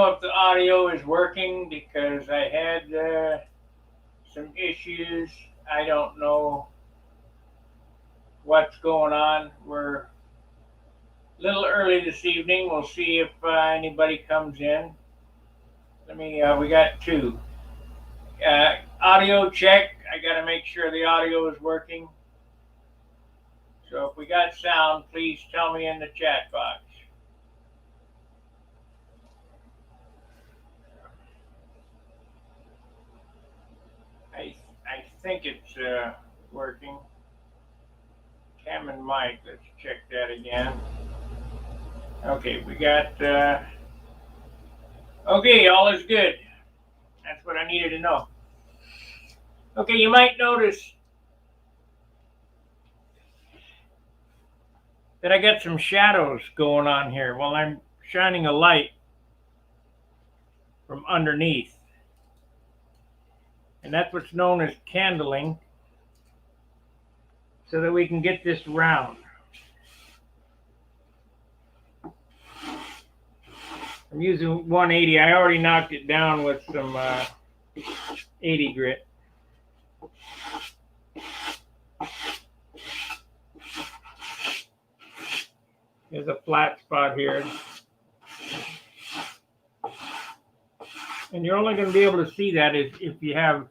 know if the audio is working because I had some issues. I don't know what's going on. We're a little early this evening. We'll see if anybody comes in. We got two. Audio check. I got to make sure the audio is working. So if we got sound, please tell me in the chat box. I think it's working. Cam and Mike, let's check that again. Okay, we got, okay, all is good. That's what I needed to know. Okay, you might notice that I got some shadows going on here while I'm shining a light from underneath. And that's what's known as candling, so that we can get this round. I'm using 180. I already knocked it down with some 80 grit. There's a flat spot here. And you're only going to be able to see that if you have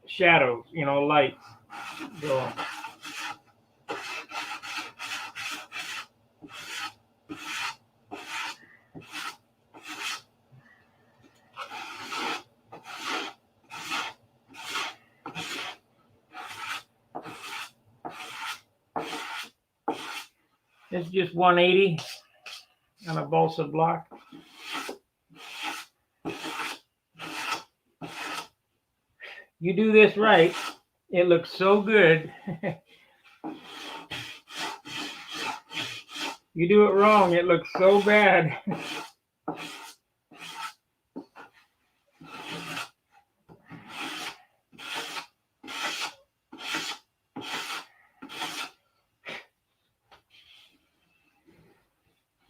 shadows, lights going. It's just 180 on a balsa block. You do this right, it looks so good. You do it wrong, it looks so bad.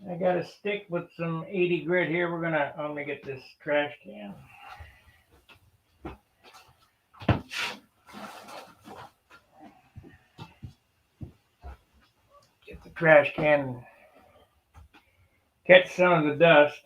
I got a stick with some 80 grit here. Let me get this trash can. Get the trash can and catch some of the dust.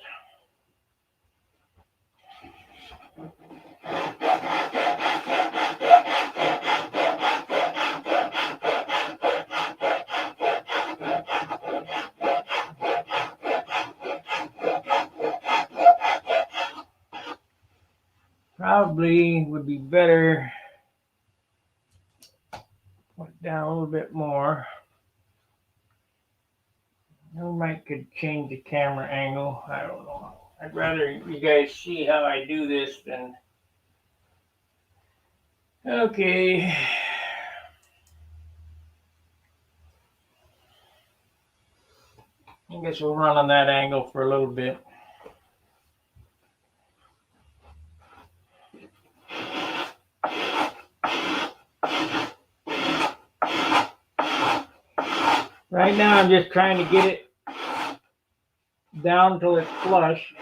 Probably would be better put it down a little bit more. I could change the camera angle. I don't know. I'd rather you guys see how I do this than. Okay. I guess we'll run on that angle for a little bit. Right now I'm just trying to get it down till it's flush.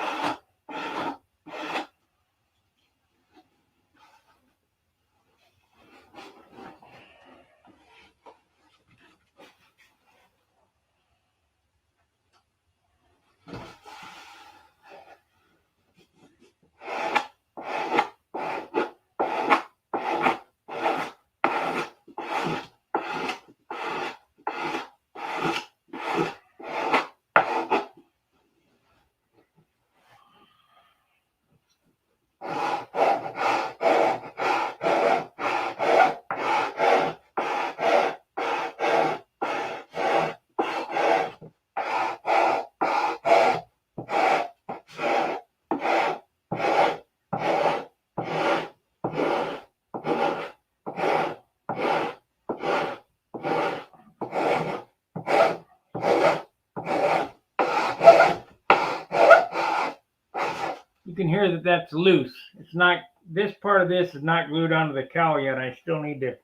You can hear that that's loose. It's not, this part of this is not glued onto the cowl yet. I still need to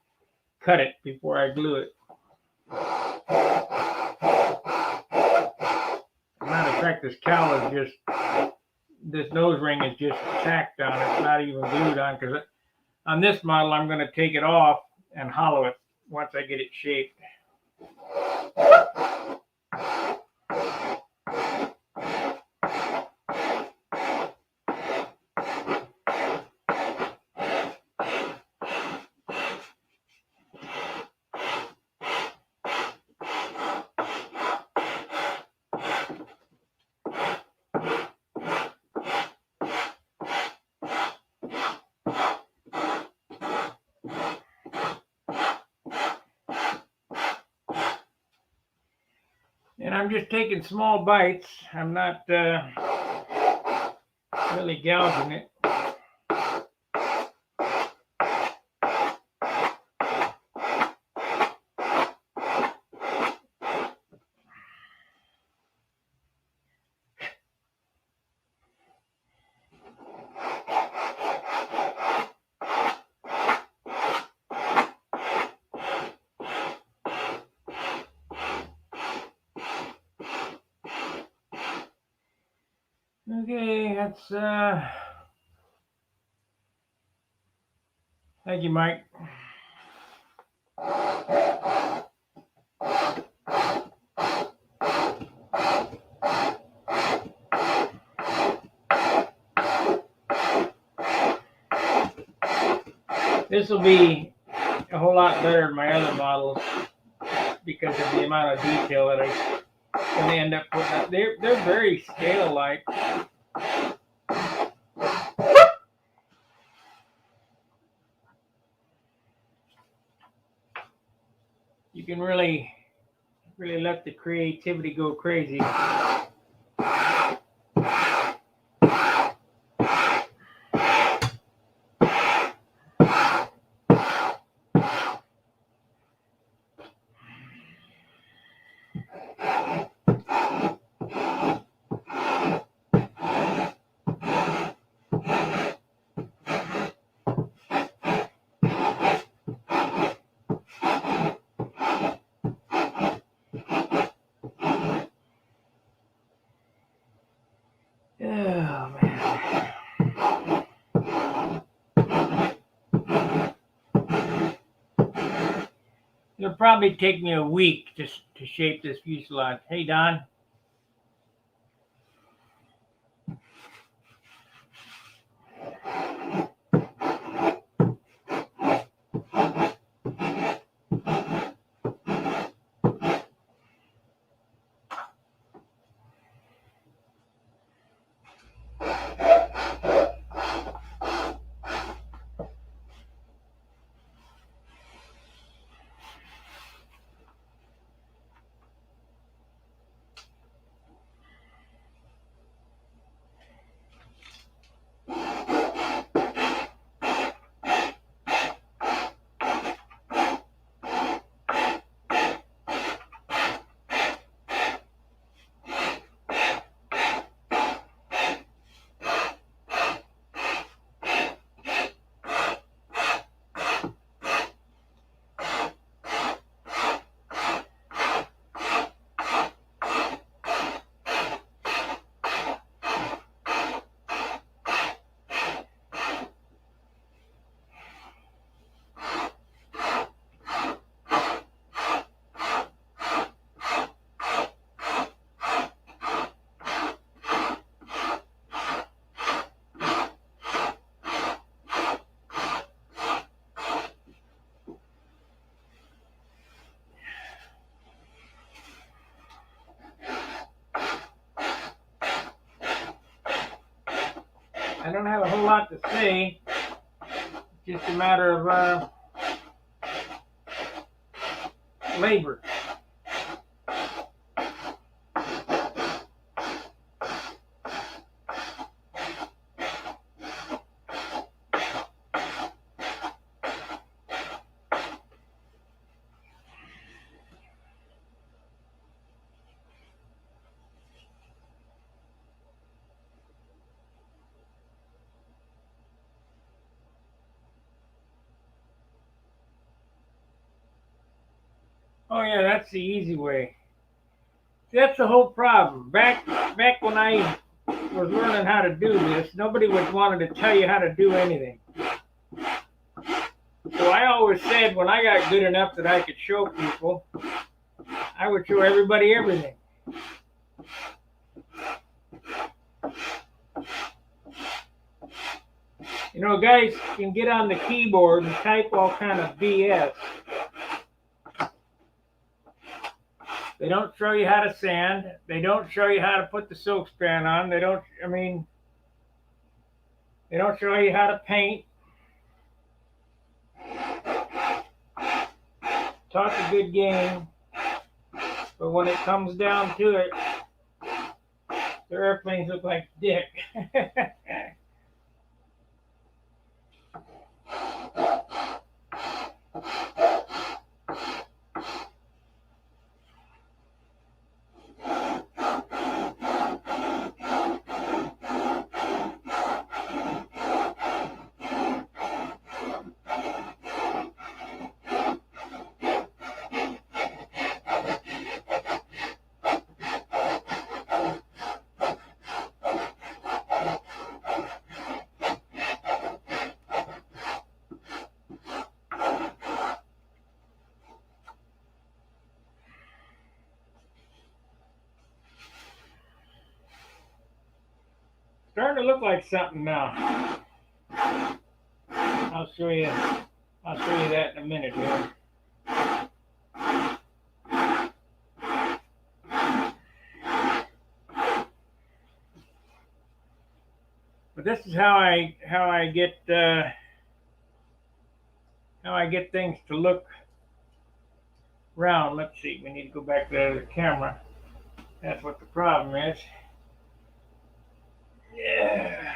cut it before I glue it. As a matter of fact, this cowl is just this nose ring is just tacked on. It's not even glued on, because on this model I'm going to take it off and hollow it once I get it shaped. And I'm just taking small bites. I'm not really gouging it. Okay, that's thank you, Mike. This will be a whole lot better than my other models because of the amount of detail that I'm going to end up putting up. They're very scale-like. You can really let the creativity go crazy. Oh, man. It'll probably take me a week to shape this fuselage. Hey, Don. I don't have a whole lot to say. It's just a matter of labor. Oh yeah, that's the easy way. See, that's the whole problem. Back when I was learning how to do this, nobody would wanted to tell you how to do anything. So I always said when I got good enough that I could show people, I would show everybody everything. You know, guys can get on the keyboard and type all kind of BS. They don't show you how to sand. They don't show you how to put the silk strand on. They don't show you how to paint. Talk a good game. But when it comes down to it, their airplanes look like dick. Starting to look like something now. I'll show you that in a minute here. But this is how I get things to look round. Let's see. We need to go back to the camera. That's what the problem is. Yeah.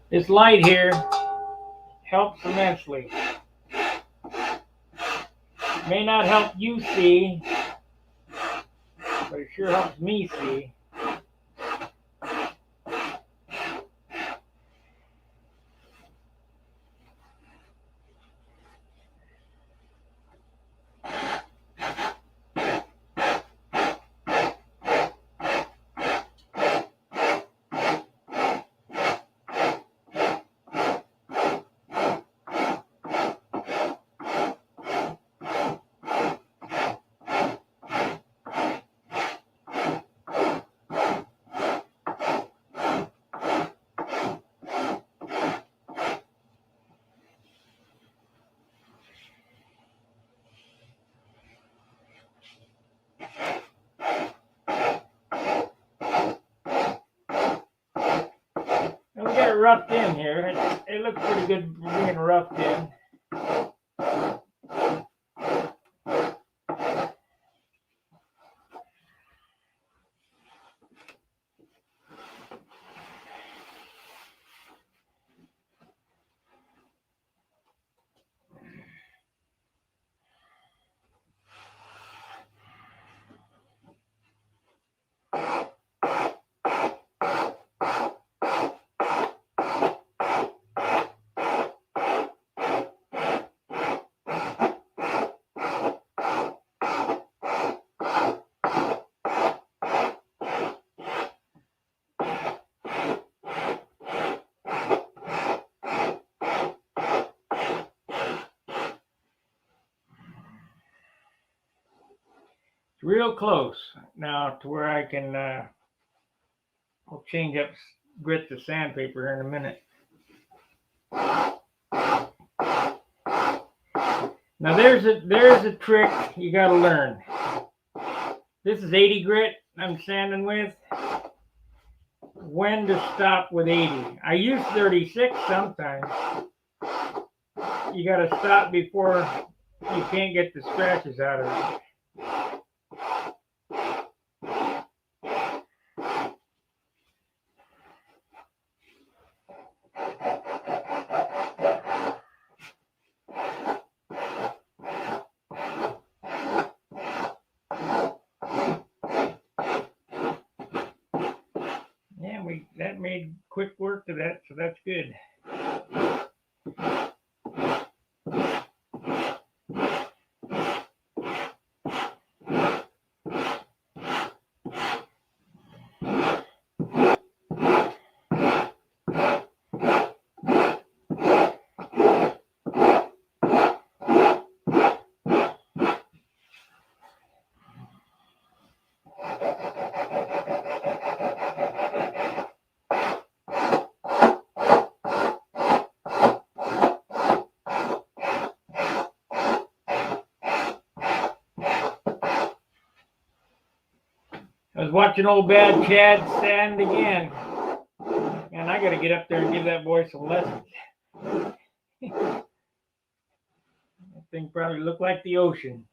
This light here helps immensely. It may not help you see, but it sure helps me see. We got it roughed in here. It looks pretty good being roughed in. It's real close now to where I can I'll change up grit to sandpaper here in a minute. Now there's a trick you got to learn. This is 80 grit I'm sanding with. When to stop with 80. I use 36 sometimes. You got to stop before you can't get the scratches out of it. quick work to that, so that's good. I was watching old bad Chad sand again. And I got to get up there and give that boy some lessons. That thing probably looked like the ocean.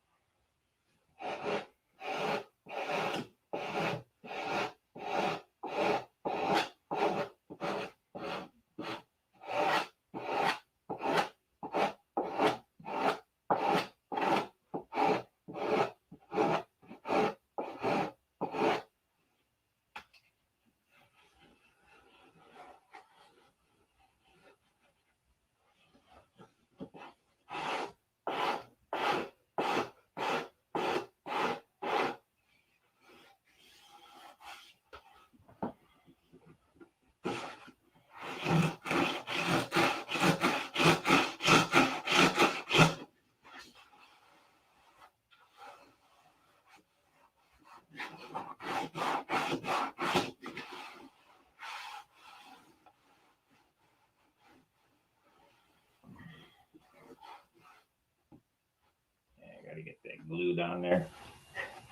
I gotta get that glued on there.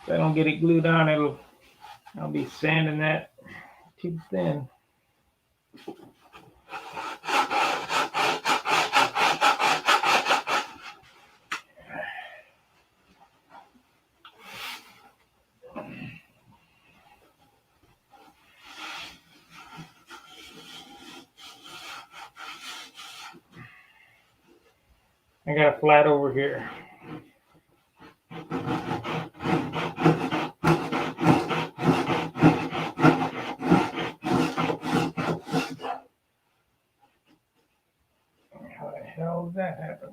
If I don't get it glued on, I'll be sanding that too thin. I got a flat over here. How the hell did that happen?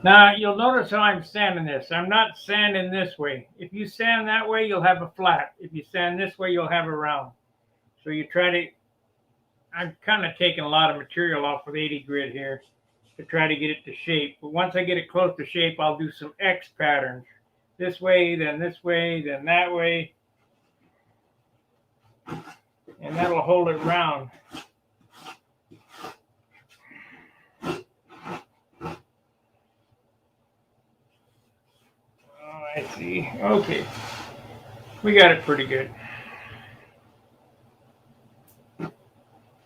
Now, you'll notice how I'm sanding this. I'm not sanding this way. If you sand that way, you'll have a flat. If you sand this way, you'll have a round. So you try to, I'm kind of taking a lot of material off with 80 grit here to try to get it to shape. But once I get it close to shape, I'll do some X patterns. This way, then that way. And that'll hold it round. Oh, I see. Okay. We got it pretty good.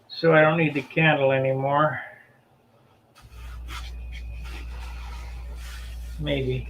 So I don't need the candle anymore. Maybe.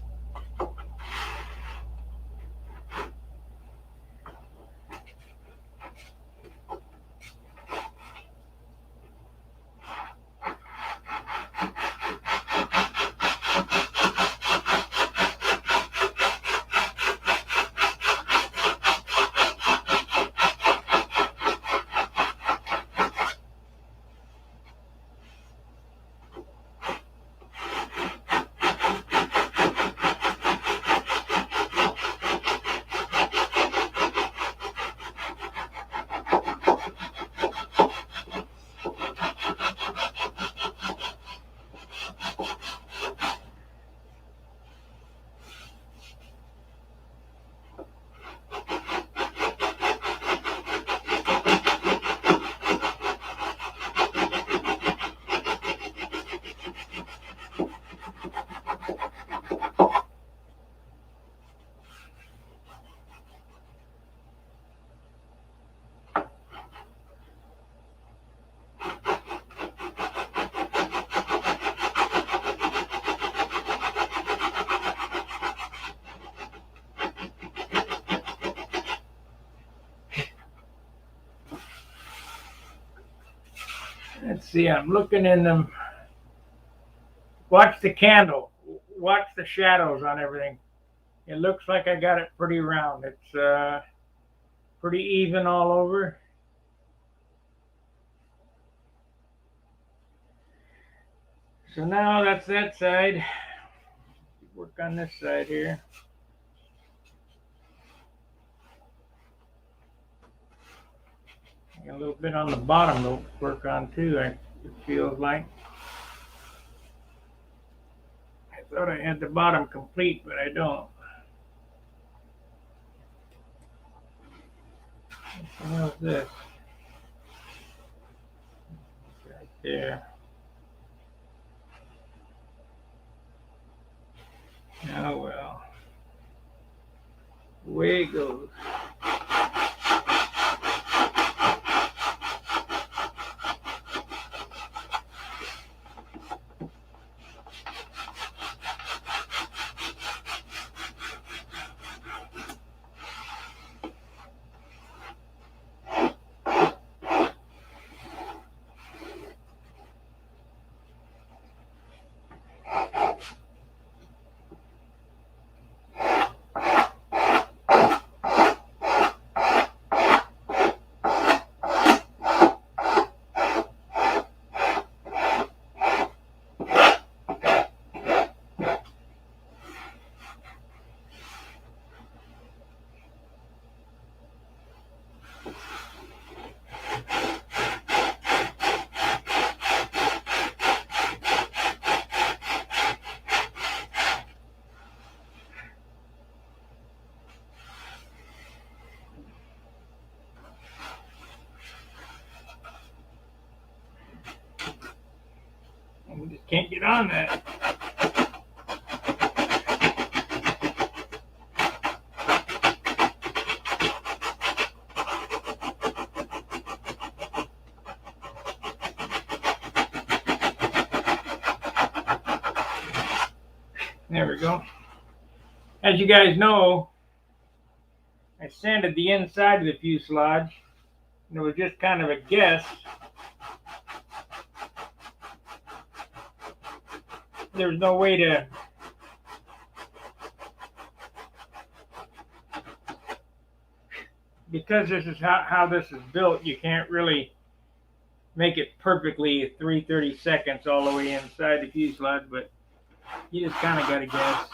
Let's see, I'm looking in them. Watch the candle. Watch the shadows on everything. It looks like I got it pretty round. It's pretty even all over. So now that's that side. Work on this side here. A little bit on the bottom to work on too, it feels like. I thought I had the bottom complete, but I don't. What's this? Right there. Oh well. Away it goes. We just can't get on that. There we go. As you guys know, I sanded the inside of the fuselage, and it was just kind of a guess. There's no way to because this is how this is built, you can't really make it perfectly 3/32 all the way inside the fuselage, but you just kind of got to guess.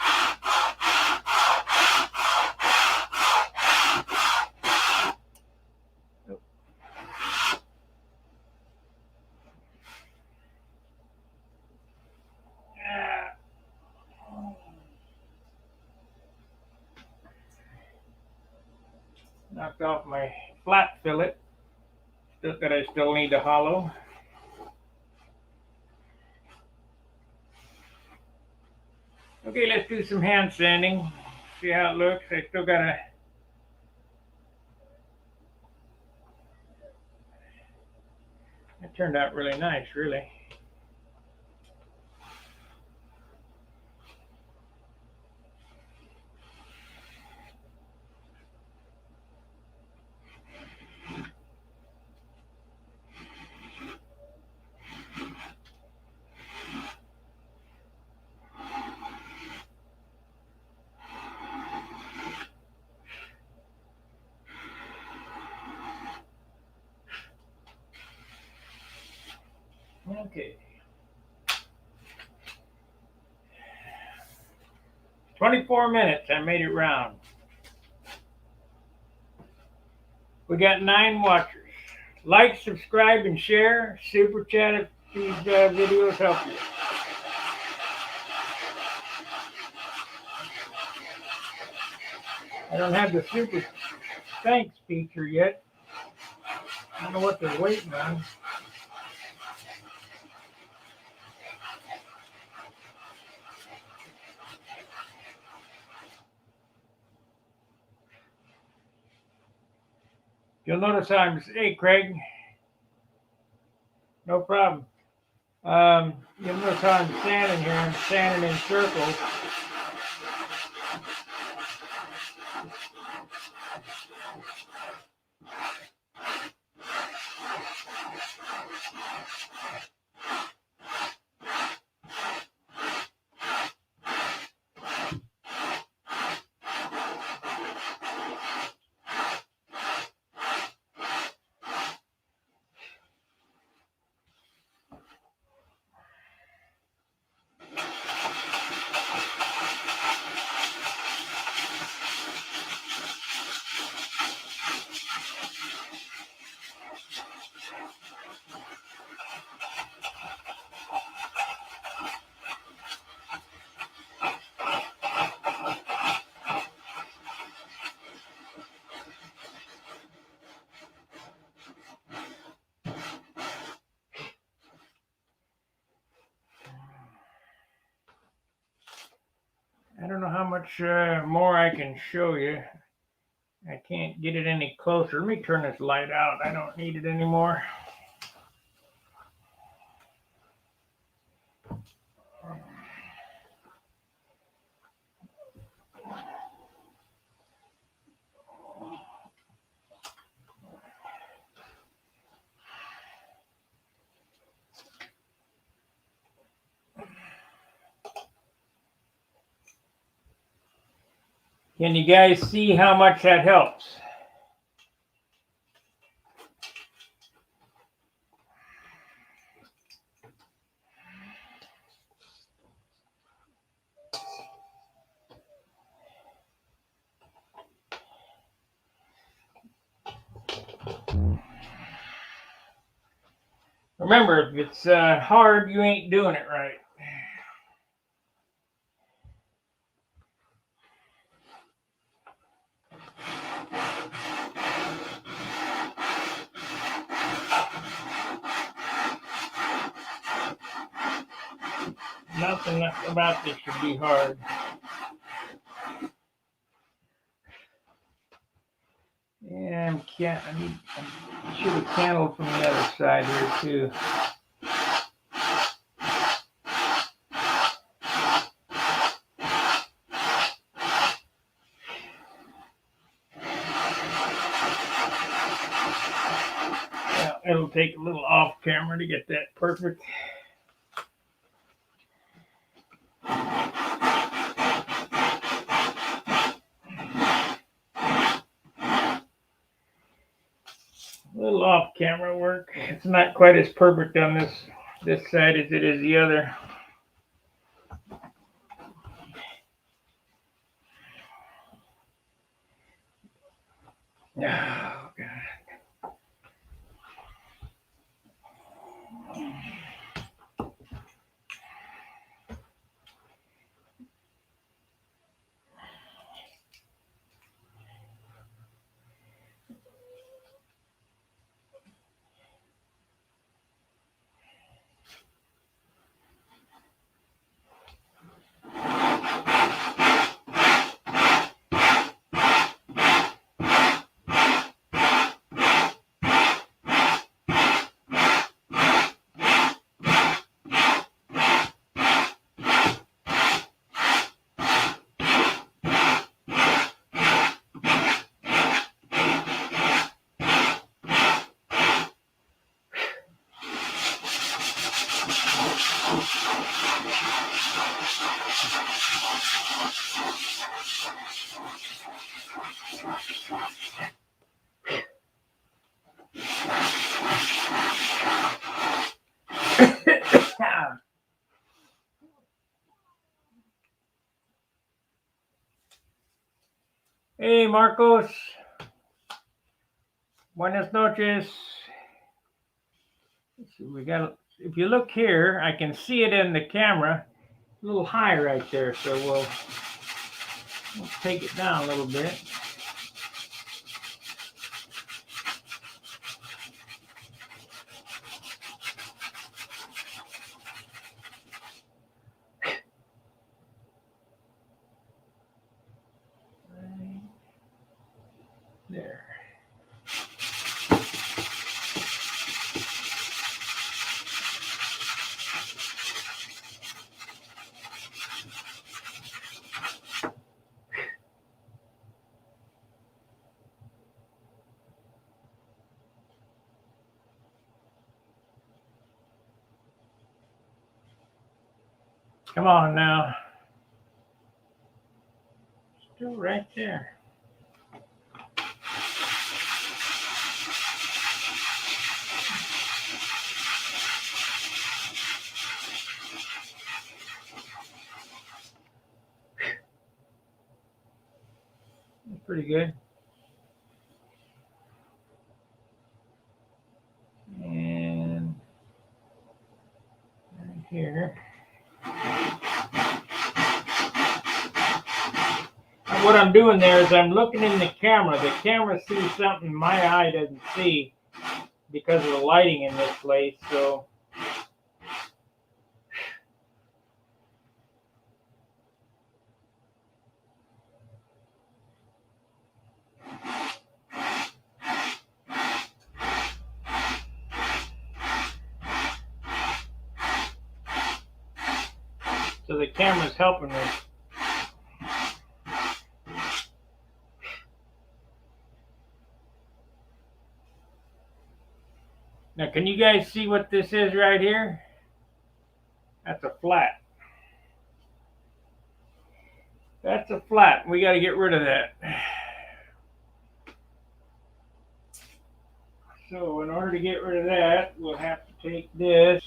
Knocked off my flat fillet that I still need to hollow. Okay, let's do some hand sanding. See how it looks. I still gotta. It turned out really nice, really. Okay. 24 minutes, I made it round. We got 9 watchers. Like, subscribe, and share. Super chat if these videos help you. I don't have the super thanks feature yet. I don't know what they're waiting on. You'll notice hey Craig, no problem. You'll notice how I'm standing here. I'm standing in circles. I don't know how much more I can show you. I can't get it any closer. Let me turn this light out. I don't need it anymore. Can you guys see how much that helps? Remember, if it's hard, you ain't doing it right. Nothing about this should be hard. Yeah, I should have candled from the other side here too. Yeah, it'll take a little off camera to get that perfect. A little off camera work. It's not quite as perfect on this side as it is the other. Oh, God. Hey, Marcos. Buenas noches. We got. If you look here, I can see it in the camera, a little high right there. So we'll take it down a little bit. There. Come on now. Still right there. That's pretty good. And right here. what I'm doing there is I'm looking in the camera. The camera sees something my eye doesn't see because of the lighting in this place. So the camera's helping me. Now, can you guys see what this is right here? That's a flat. That's a flat. We got to get rid of that. So in order to get rid of that, we'll have to take this.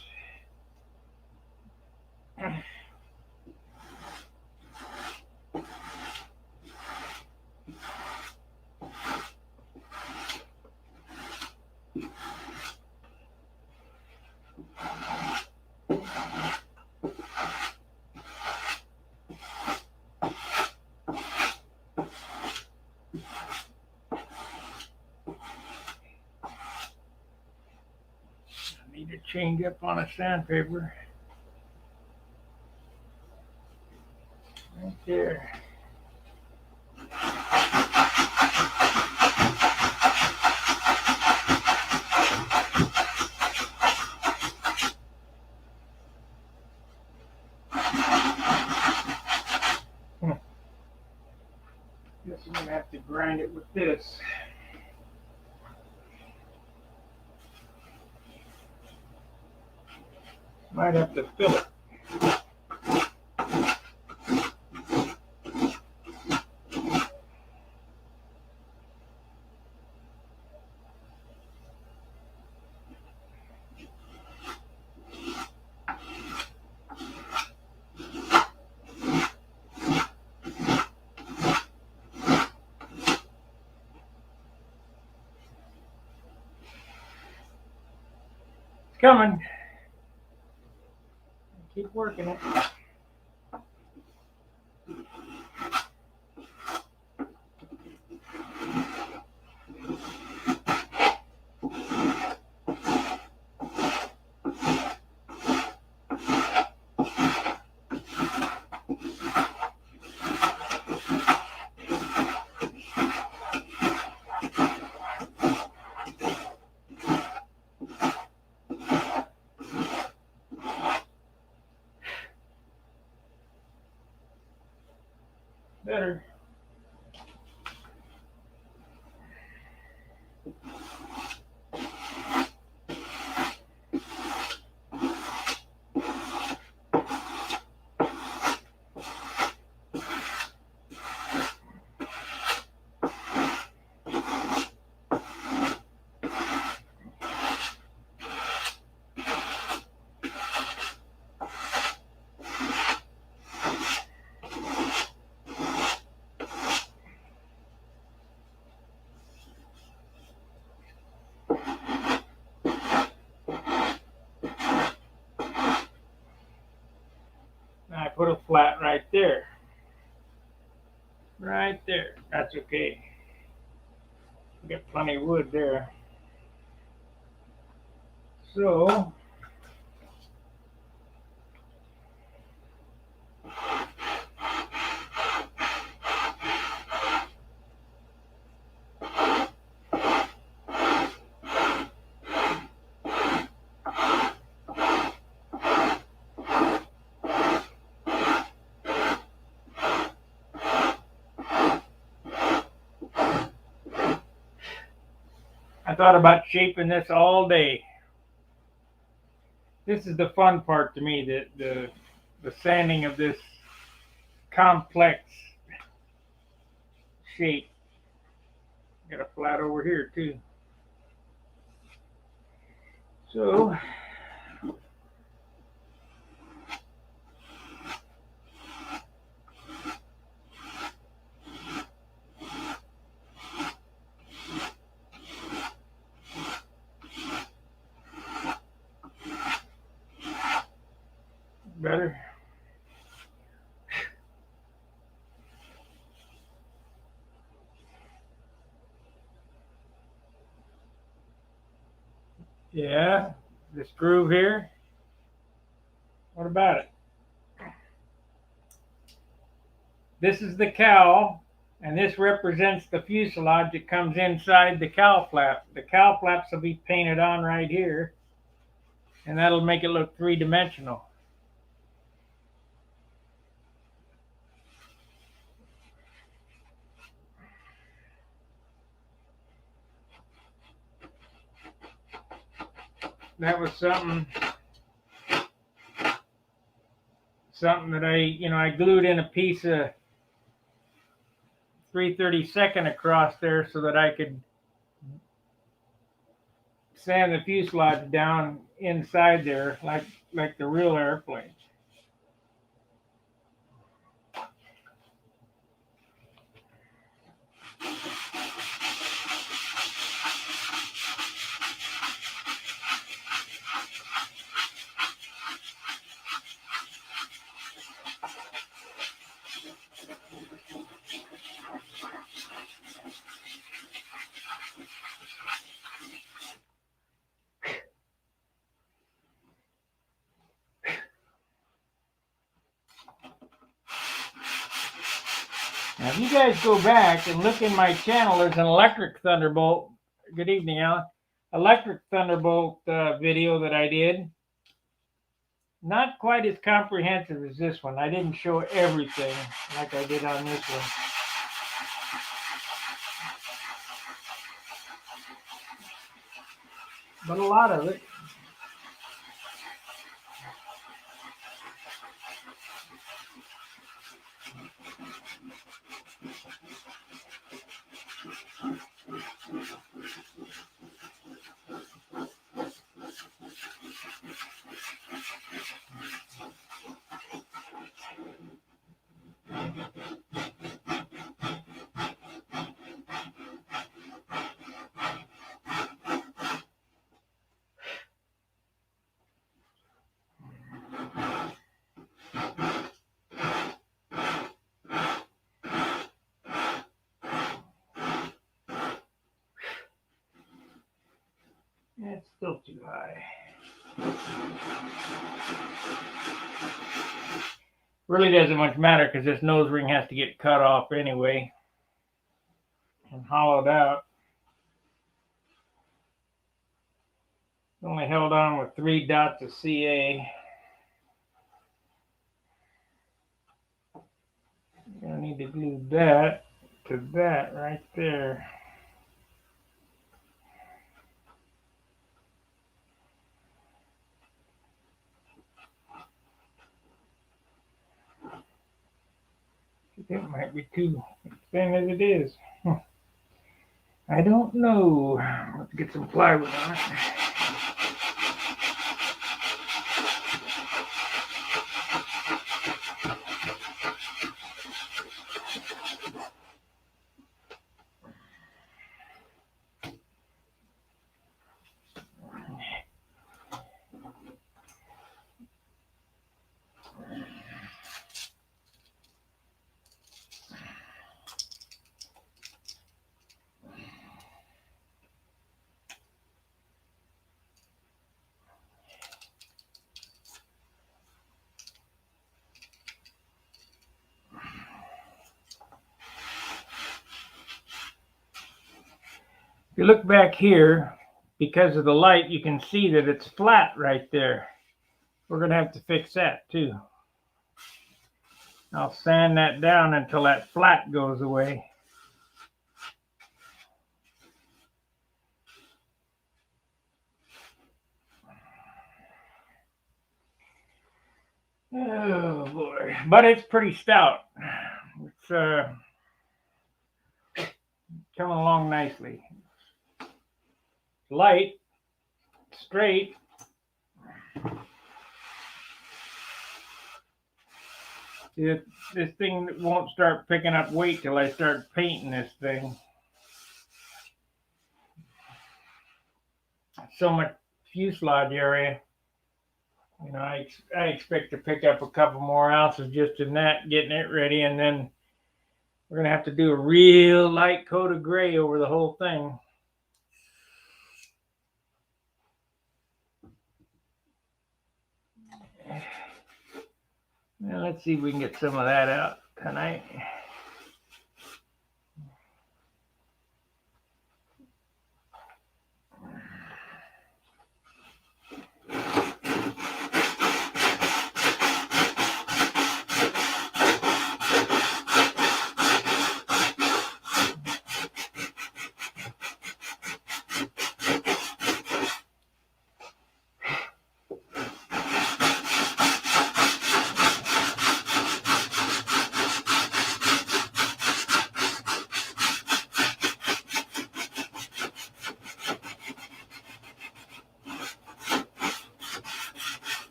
Need to change up on a sandpaper. Right there. Guess I'm gonna have to grind it with this. Might have to fill it. It's coming. Keep working it. Better. I put a flat right there. Right there. That's okay. We got plenty of wood there. So I thought about shaping this all day. This is the fun part to me, the sanding of this complex shape. Got a flat over here too. So better. Yeah, this groove here. What about it? This is the cowl, and this represents the fuselage that comes inside the cowl flap. The cowl flaps will be painted on right here, and that'll make it look three-dimensional. That was something that I glued in a piece of 3/32 across there so that I could sand the fuselage down inside there like the real airplane. Now, if you guys go back and look in my channel, there's an electric thunderbolt. Good evening, Alan. Electric thunderbolt video that I did. Not quite as comprehensive as this one. I didn't show everything like I did on this one. But a lot of it. It's still too high. Really doesn't much matter because this nose ring has to get cut off anyway and hollowed out. Only held on with 3 dots of CA. I'm gonna need to glue that to that right there. It might be too thin as it is. I don't know. Let's get some plywood on it. If you look back here, because of the light, you can see that it's flat right there. We're going to have to fix that too. I'll sand that down until that flat goes away. Oh boy, but it's pretty stout. It's coming along nicely. Light, straight. This thing won't start picking up weight till I start painting this thing. So much fuselage area. You know, I expect to pick up a couple more ounces just in that, getting it ready, and then we're going to have to do a real light coat of gray over the whole thing. Now let's see if we can get some of that out tonight.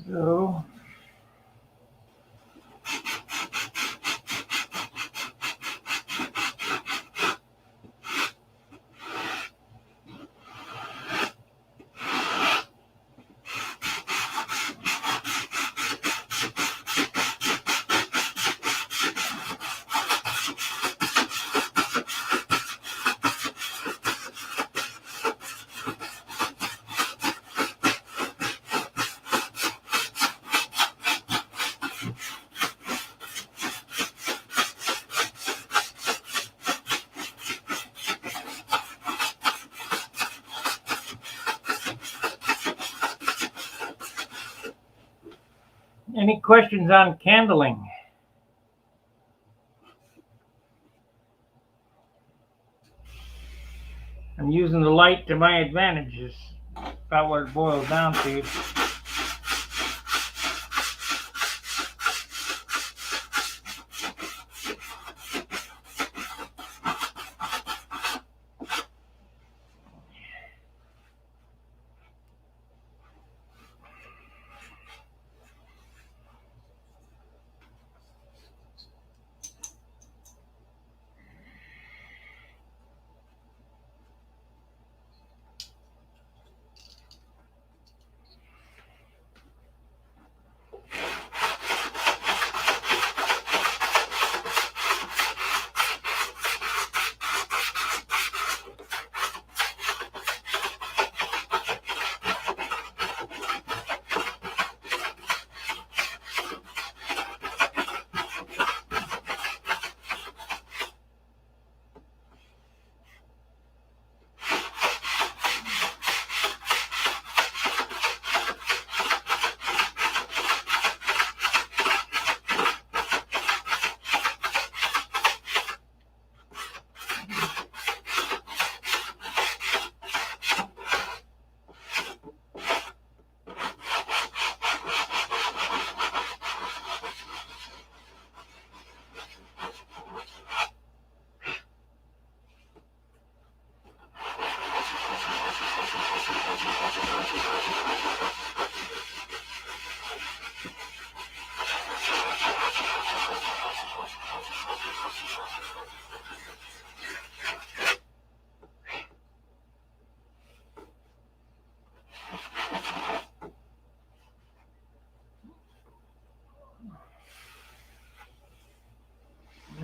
So any questions on candling? I'm using the light to my advantage, is about what it boils down to.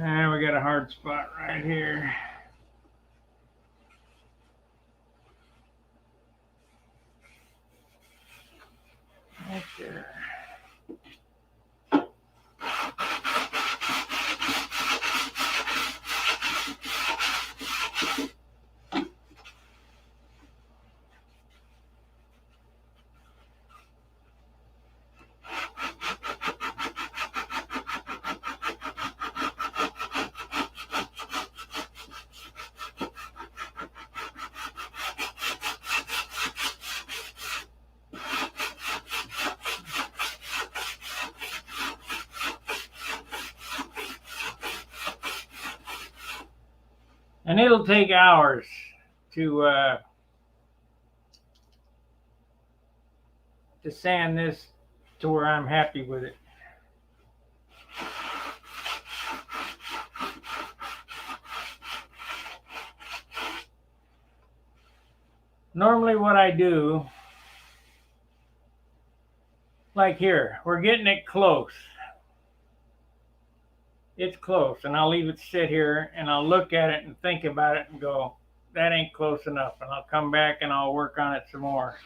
And we got a hard spot right here. Right there. And it'll take hours to sand this to where I'm happy with it. Normally what I do, like here, we're getting it close. It's close, and I'll leave it sit here, and I'll look at it and think about it and go, that ain't close enough, and I'll come back and I'll work on it some more.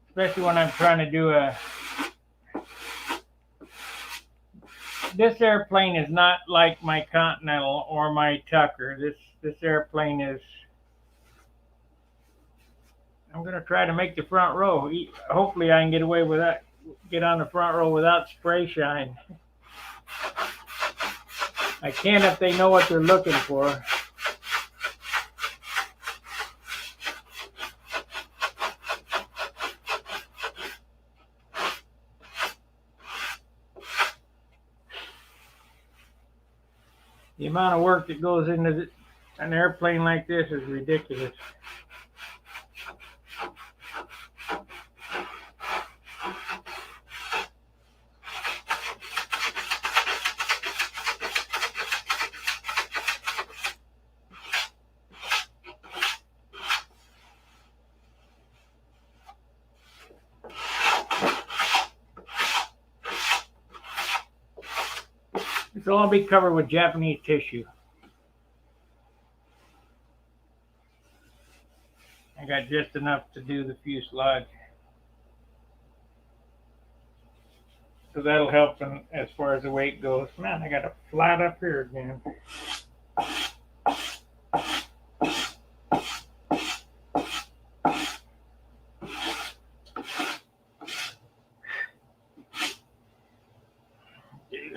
Especially when I'm trying to do this airplane is not like my Continental or my Tucker. This airplane is, I'm going to try to make the front row. Hopefully I can get away with that, get on the front row without spray shine. I can if they know what they're looking for. The amount of work that goes into an airplane like this is ridiculous. This will all be covered with Japanese tissue. I got just enough to do the fuselage. So that'll help as far as the weight goes. Man, I got a flat up here again.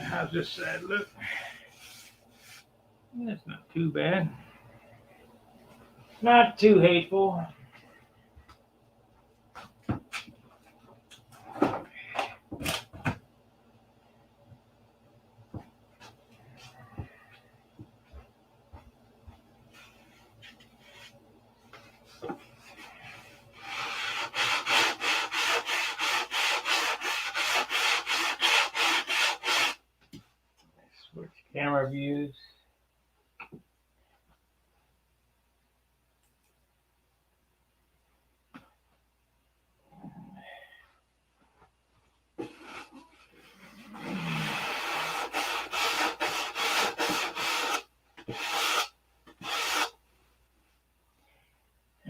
How's this side look? That's not too bad. Not too hateful. Switch camera views.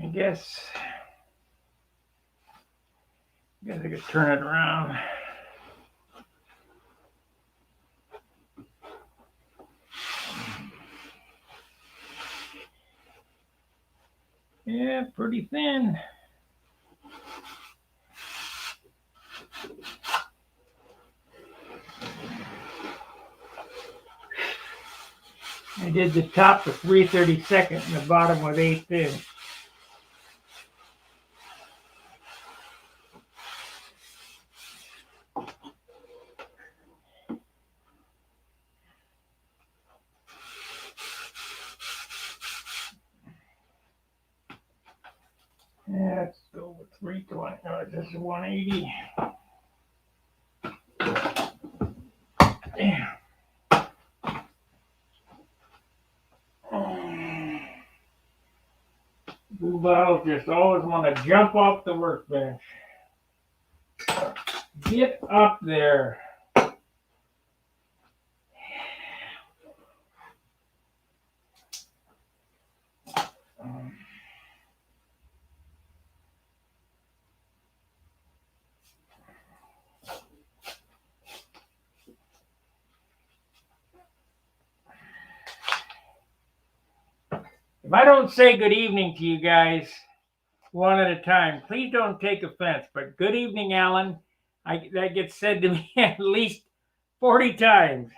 I guess I could turn it around. Yeah, pretty thin. I did the top with 3/32 and the bottom with 1/8 inch. Yeah, let's go with 320. Oh, this is 180. Damn. Blue bottles just always want to jump off the workbench. Get up there. If I don't say good evening to you guys one at a time, please don't take offense. But good evening, Alan. That gets said to me at least 40 times.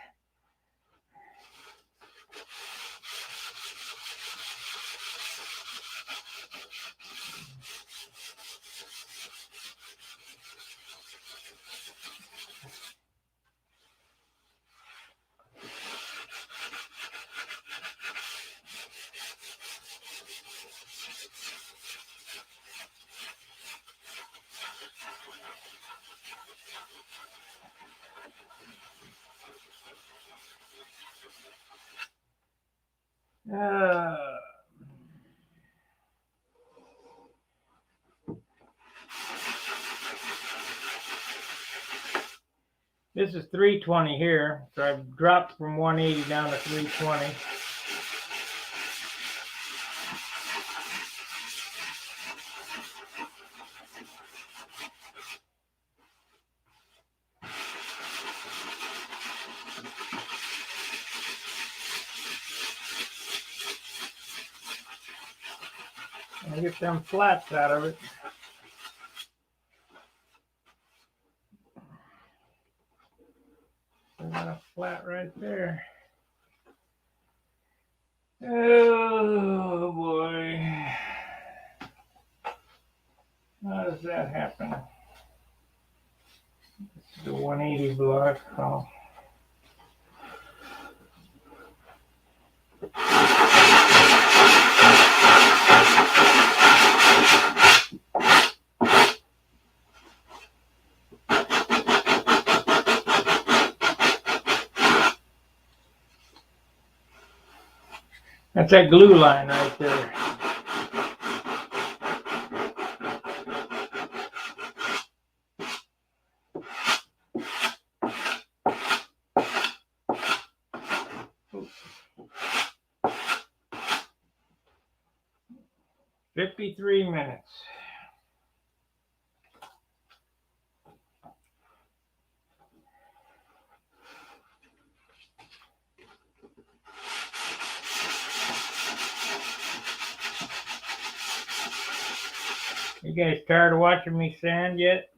Uh, this is 320 here, so I've dropped from 180 down to 320. And get them flats out of it. I got a flat right there. Oh boy. How does that happen? This is the 180 block. Oh. That's that glue line right there. Oops. 53 minutes. You guys tired of watching me sand yet?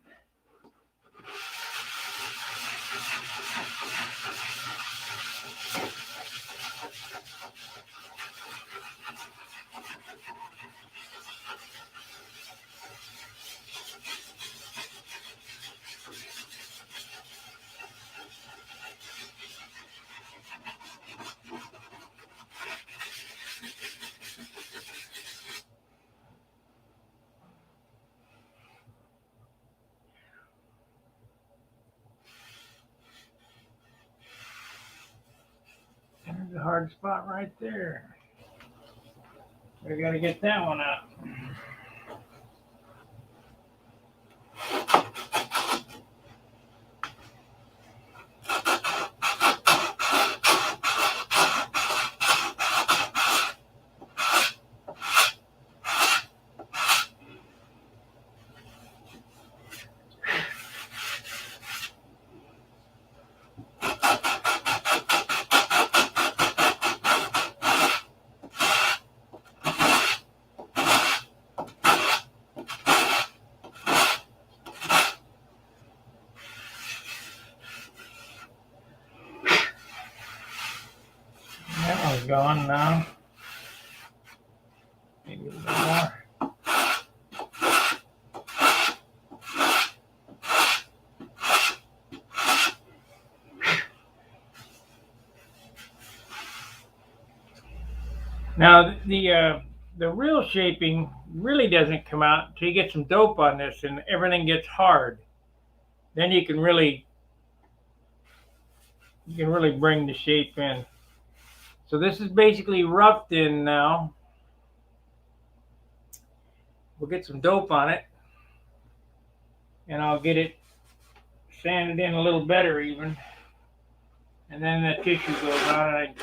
There's a hard spot right there. We gotta get that one out. That one's gone now. Maybe a little more. Now the real shaping really doesn't come out until you get some dope on this and everything gets hard. Then you can really bring the shape in. So this is basically roughed in now. We'll get some dope on it, and I'll get it sanded in a little better even. And then the tissue goes on, and I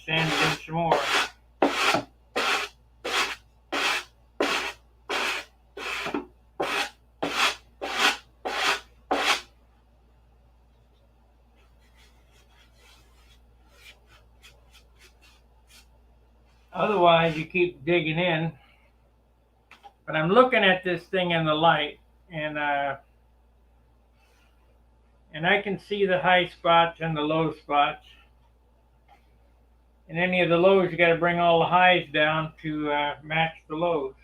sand it in some more. Otherwise, you keep digging in. But I'm looking at this thing in the light, and I can see the high spots and the low spots. And any of the lows, you got to bring all the highs down to match the lows.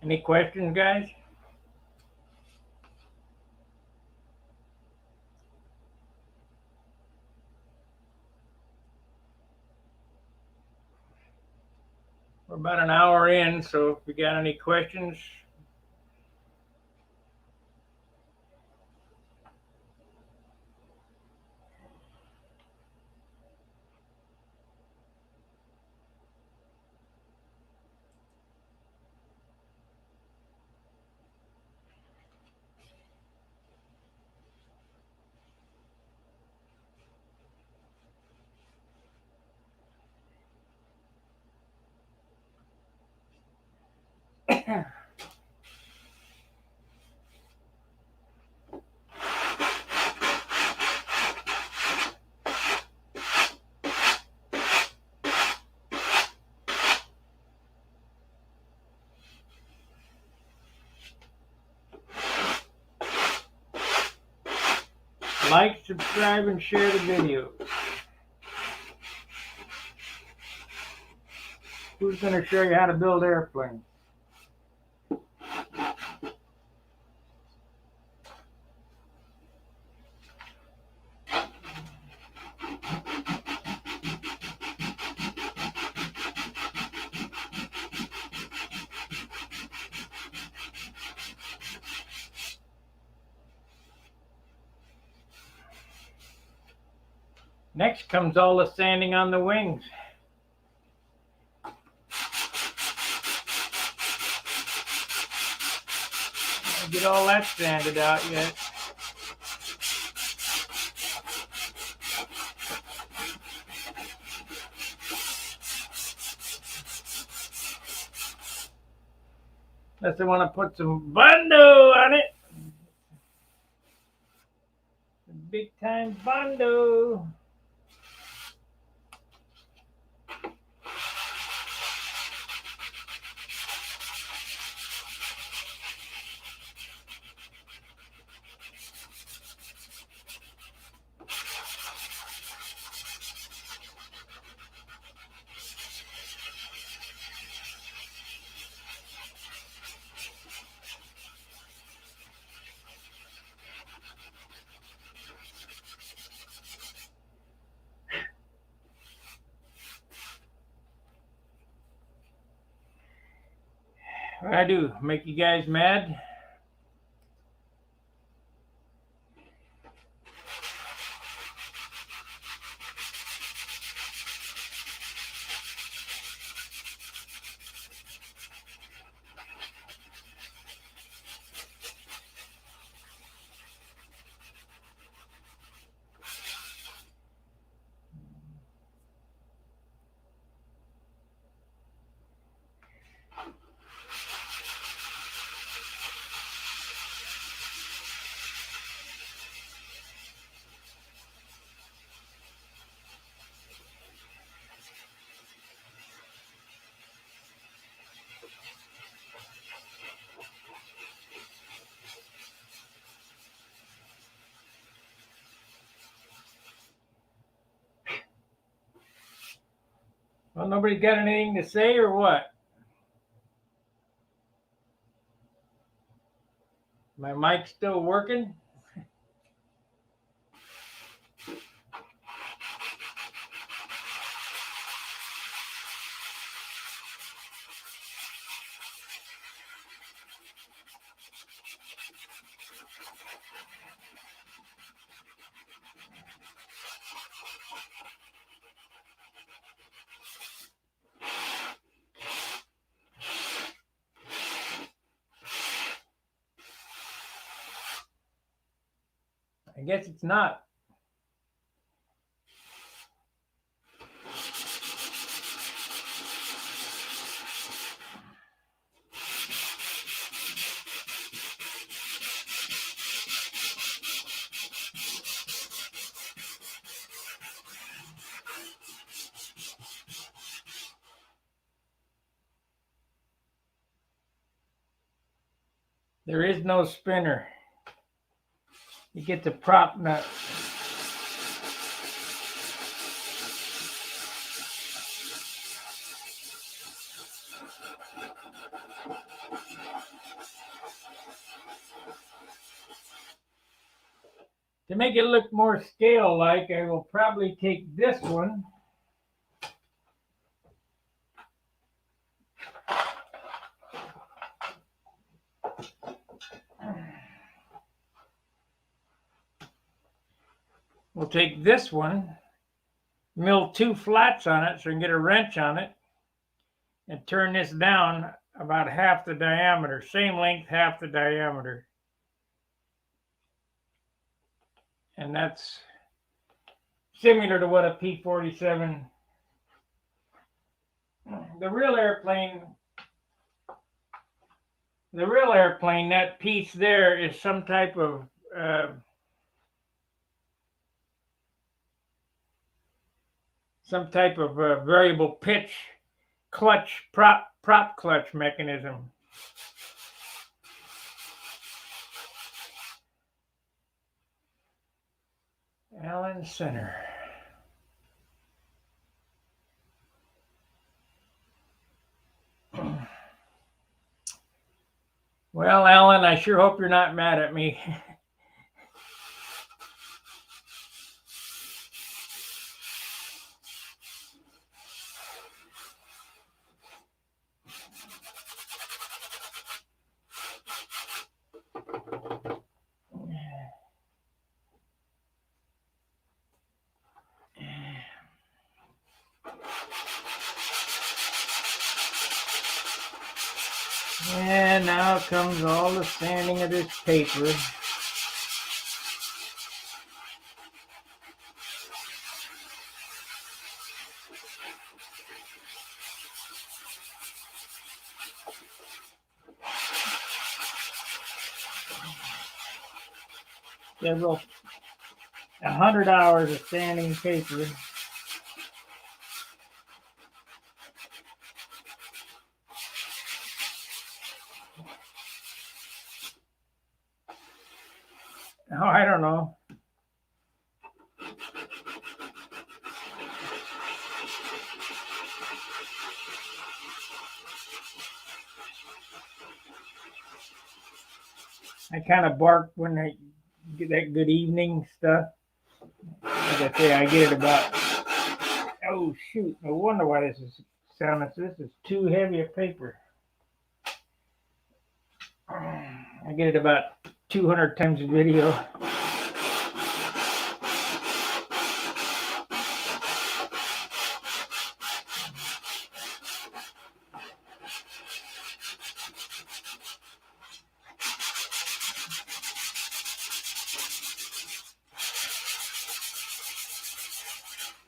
Any questions, guys? We're about an hour in, so if you got any questions. Like, subscribe, and share the video. Who's going to show you how to build airplanes? Next comes all the sanding on the wings. Don't get all that sanded out yet. Unless I want to put some Bondo on it. Big time Bondo. What I do? Make you guys mad? Well, nobody got anything to say or what? My mic's still working? I guess it's not. There is no spinner. You get the prop nut. To make it look more scale-like, I will probably take this one. We'll take this one, mill 2 flats on it so we can get a wrench on it, and turn this down about half the diameter. Same length, half the diameter. And that's similar to what a P-47. The real airplane, that piece there is some type of variable pitch clutch, prop clutch mechanism. Allen center. Well, Alan, I sure hope you're not mad at me. And now comes all the sanding of this paper. Several 100 hours of sanding paper. Oh, I don't know. I kind of bark when I get that good evening stuff. Like I say, I get it about, oh shoot, no wonder why this is sounding. This is too heavy a paper. I get it about 200 times a video.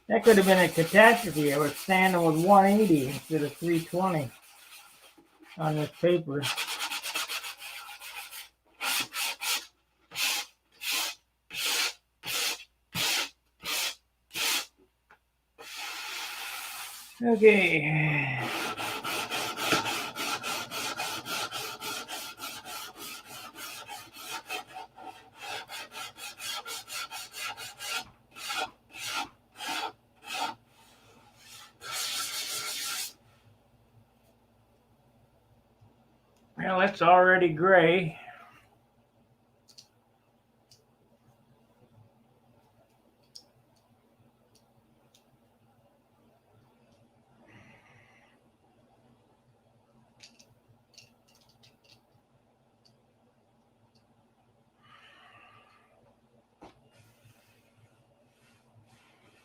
That could have been a catastrophe. I was sanding with 180 instead of 320 on this paper. Okay. Well, it's already gray.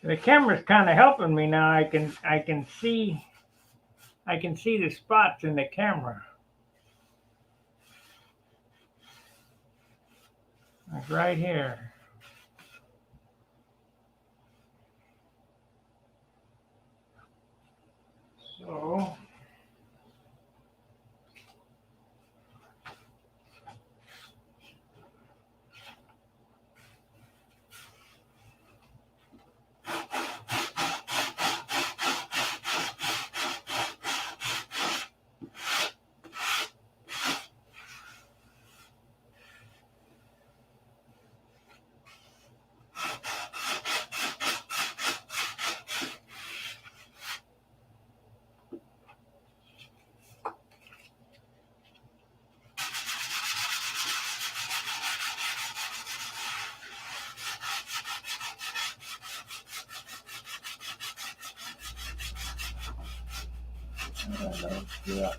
The camera's kind of helping me now. I can see the spots in the camera. Like right here. So Yeah.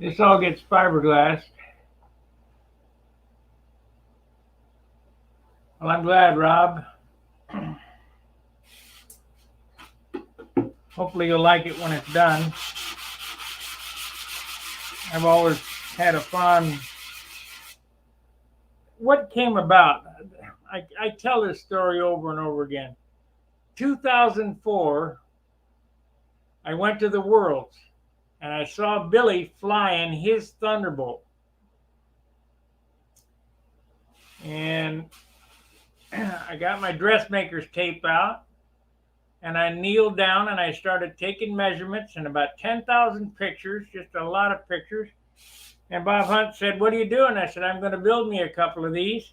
This all gets fiberglass. Well, I'm glad, Rob. Hopefully you'll like it when it's done. I've always had a fun. What came about? I tell this story over and over again. 2004, I went to the Worlds and I saw Billy flying his Thunderbolt. And I got my dressmaker's tape out and I kneeled down and I started taking measurements and about 10,000 pictures, just a lot of pictures. And Bob Hunt said, "What are you doing?" I said, "I'm going to build me a couple of these."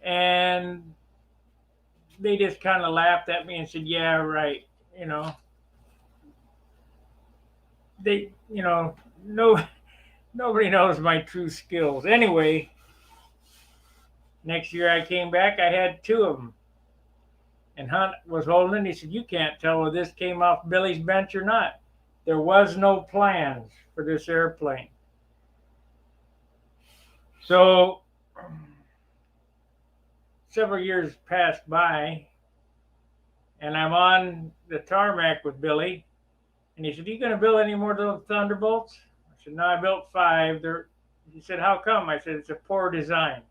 And they just kind of laughed at me and said, "Yeah, right." You know, nobody knows my true skills. Anyway, next year I came back, I had two of them. And Hunt was holding it. He said, "You can't tell whether this came off Billy's bench or not. There was no plans for this airplane." So several years passed by, and I'm on the tarmac with Billy. And he said, "You going to build any more little Thunderbolts?" I said, "No, I built 5. He said, "How come?" I said, "It's a poor design."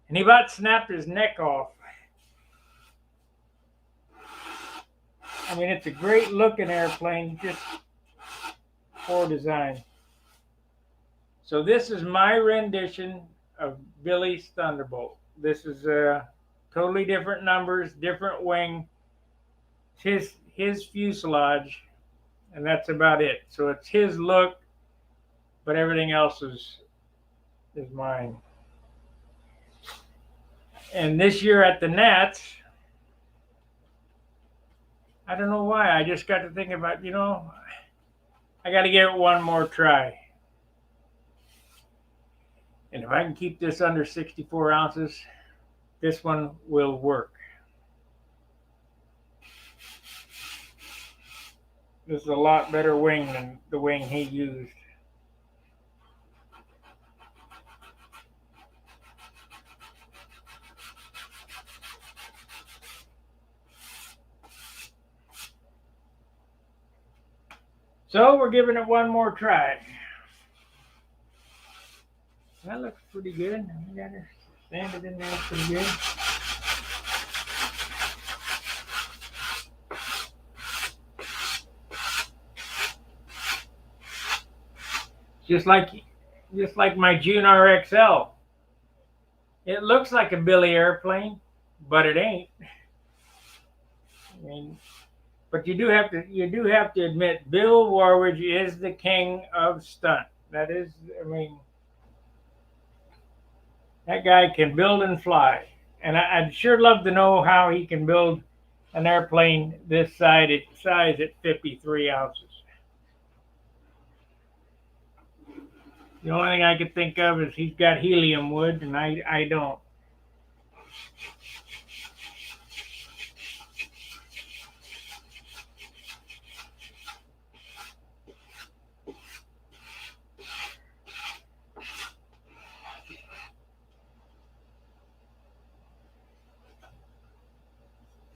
And he about snapped his neck off. I mean, it's a great looking airplane, just poor design. So this is my rendition of Billy's Thunderbolt. This is totally different numbers, different wing. It's his fuselage, and that's about it. So it's his look, but everything else is mine. And this year at the Nats, I don't know why, I just got to thinking about, I got to give it one more try. And if I can keep this under 64 ounces, this one will work. This is a lot better wing than the wing he used. So we're giving it one more try. That looks pretty good. I got it sanded in there pretty good. Just like my June RXL. It looks like a Billy airplane, but it ain't. I mean, but you do have to admit, Bill Warridge is the king of stunt. That is, I mean, that guy can build and fly. And I'd sure love to know how he can build an airplane this size at 53 ounces. The only thing I could think of is he's got helium wood, and I don't.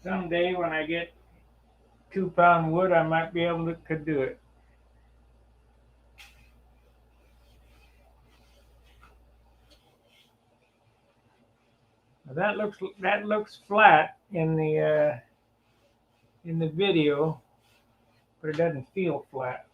Someday when I get 2-pound wood, I might be able to could do it. That looks flat in the video, but it doesn't feel flat.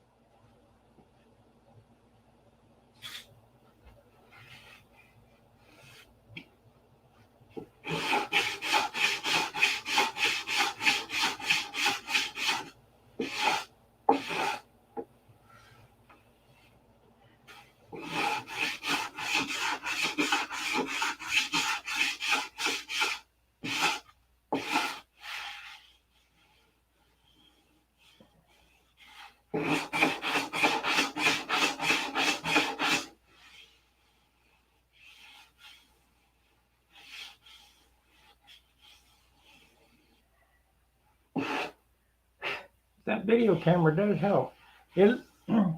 That video camera does help. It,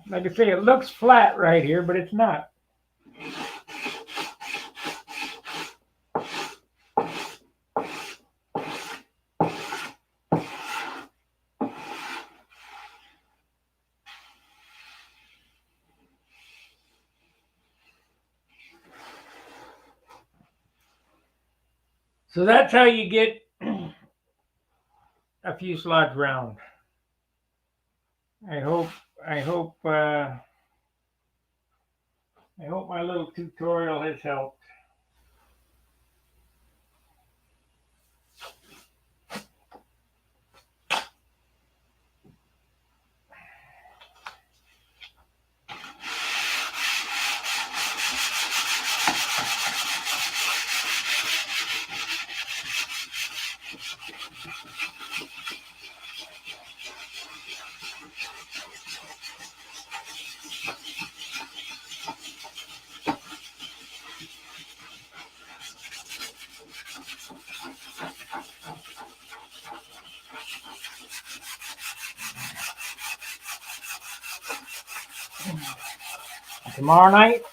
like I say, it looks flat right here, but it's not. So that's how you get a fuselage round. I hope my little tutorial has helped. Tomorrow night,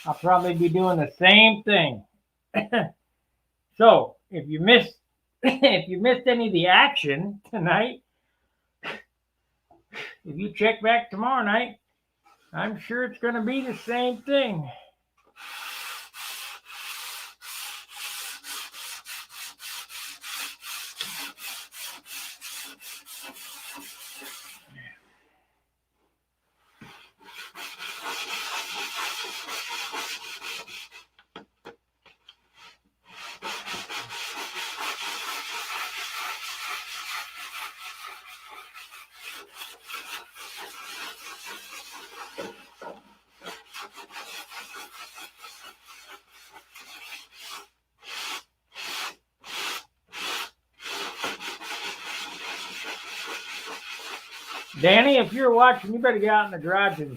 I'll probably be doing the same thing. So if you missed any of the action tonight, if you check back tomorrow night, I'm sure it's going to be the same thing. Danny, if you're watching, you better get out in the garage and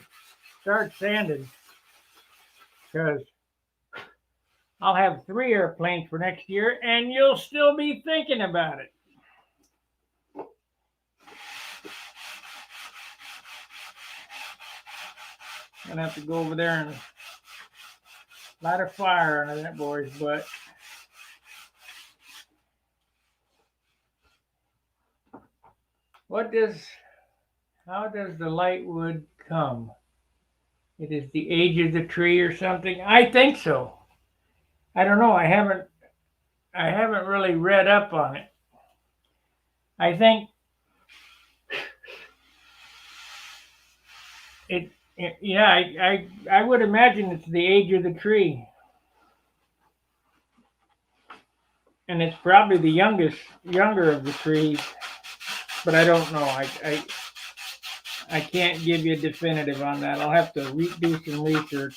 start sanding, because I'll have 3 airplanes for next year, and you'll still be thinking about it. I'm going to have to go over there and light a fire under that boy's butt. How does the lightwood come? It is the age of the tree or something? I think so. I don't know. I haven't really read up on it. I think I would imagine it's the age of the tree. And it's probably the younger of the trees, but I don't know. I can't give you a definitive on that. I'll have to do some research.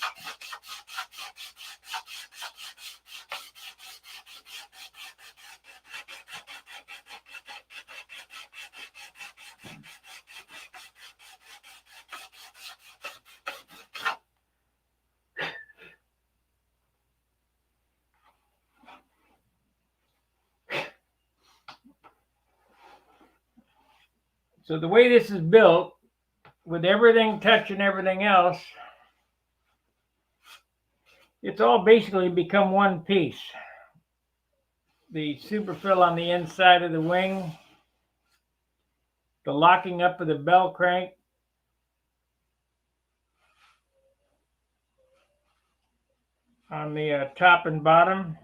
So the way this is built, with everything touching everything else, it's all basically become one piece. The superfill on the inside of the wing, the locking up of the bell crank, on the top and bottom,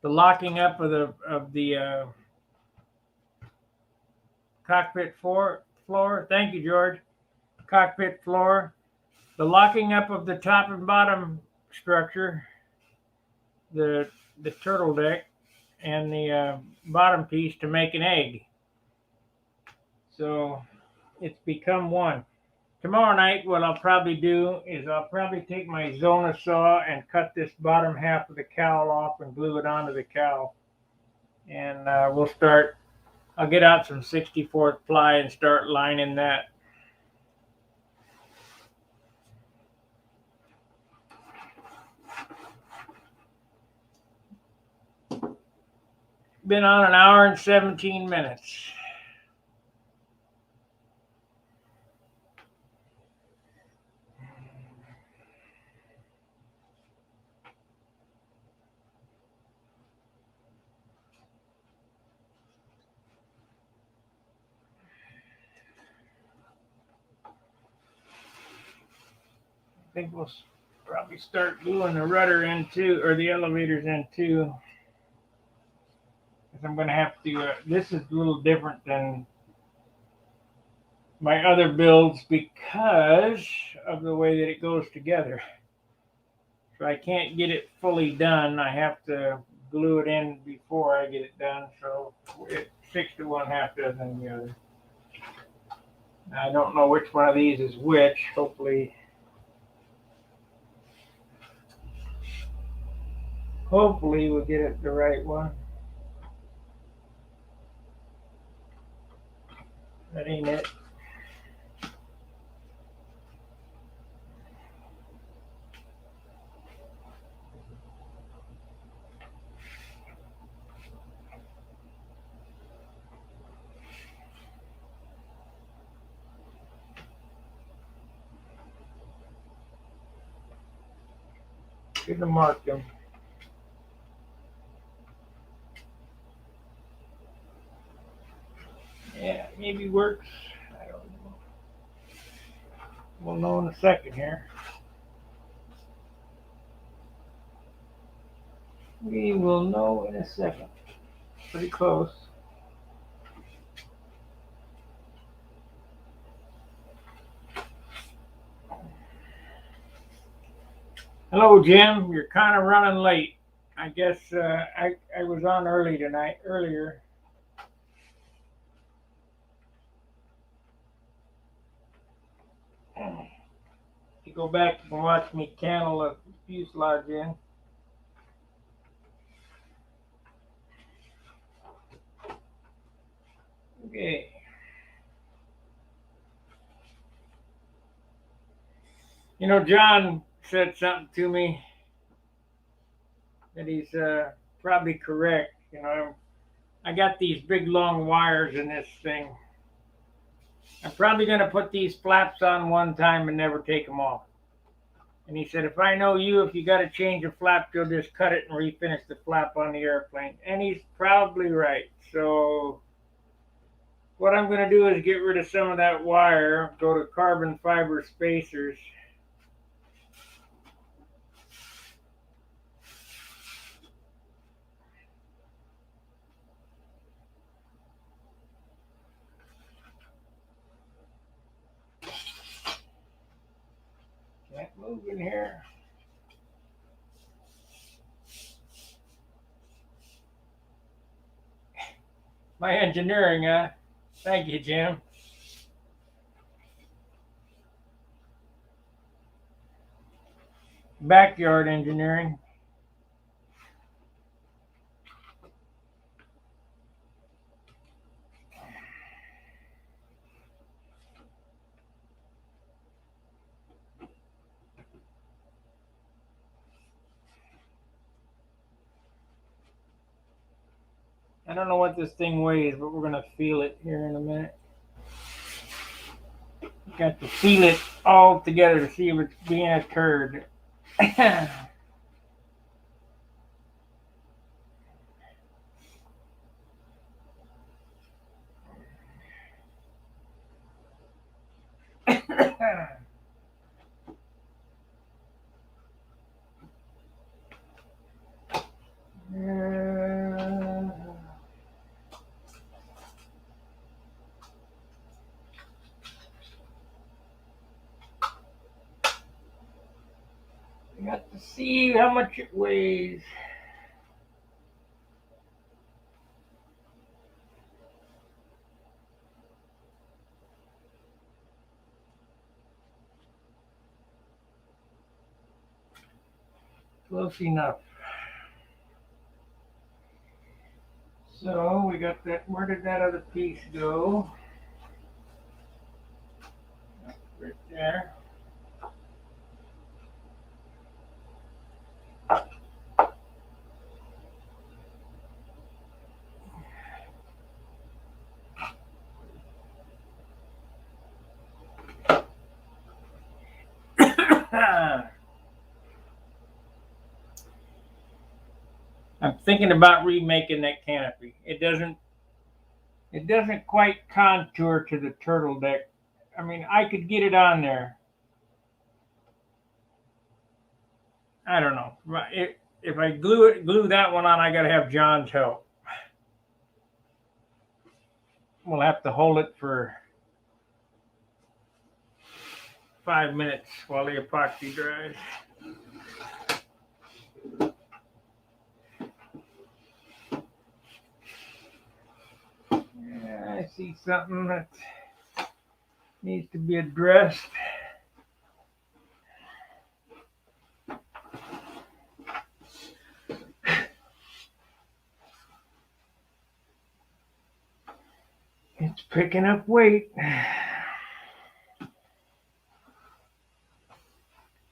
the locking up of the cockpit floor. Thank you, George. Cockpit floor, the locking up of the top and bottom structure, the turtle deck, and the bottom piece to make an egg. So it's become one. Tomorrow night, what I'll probably do is I'll probably take my Zona saw and cut this bottom half of the cowl off and glue it onto the cowl. And I'll I'll get out some 64th ply and start lining that. Been on an hour and 17 minutes. I think we'll probably start gluing the rudder in too, or the elevators in too. Because I'm going to have to, this is a little different than my other builds because of the way that it goes together. So I can't get it fully done. I have to glue it in before I get it done. So it's 6 to 1, half dozen the other. I don't know which one of these is which. Hopefully we'll get it the right one. That ain't it. Should have marked them. Yeah, maybe works. I don't know. We'll know in a second here. We will know in a second. Pretty close. Hello, Jim. You're kind of running late. I guess I was on earlier. You go back and watch me candle the fuselage in. Okay. You know, John said something to me that he's probably correct. You know, I got these big long wires in this thing. I'm probably going to put these flaps on one time and never take them off. And he said, if I know you, if you got to change a flap, you'll just cut it and refinish the flap on the airplane. And he's probably right. So what I'm going to do is get rid of some of that wire, go to carbon fiber spacers. Can't move in here. My engineering, huh? Thank you, Jim. Backyard engineering. I don't know what this thing weighs, but we're going to feel it here in a minute. Got to feel it all together to see if it's being a turd. I got to see how much it weighs. Close enough. So we got that. Where did that other piece go? Right there. I'm thinking about remaking that canopy. It doesn't quite contour to the turtle deck. I mean, I could get it on there. I don't know. If I glue that one on, I got to have John's help. We'll have to hold it for 5 minutes while the epoxy dries. Yeah, I see something that needs to be addressed. It's picking up weight.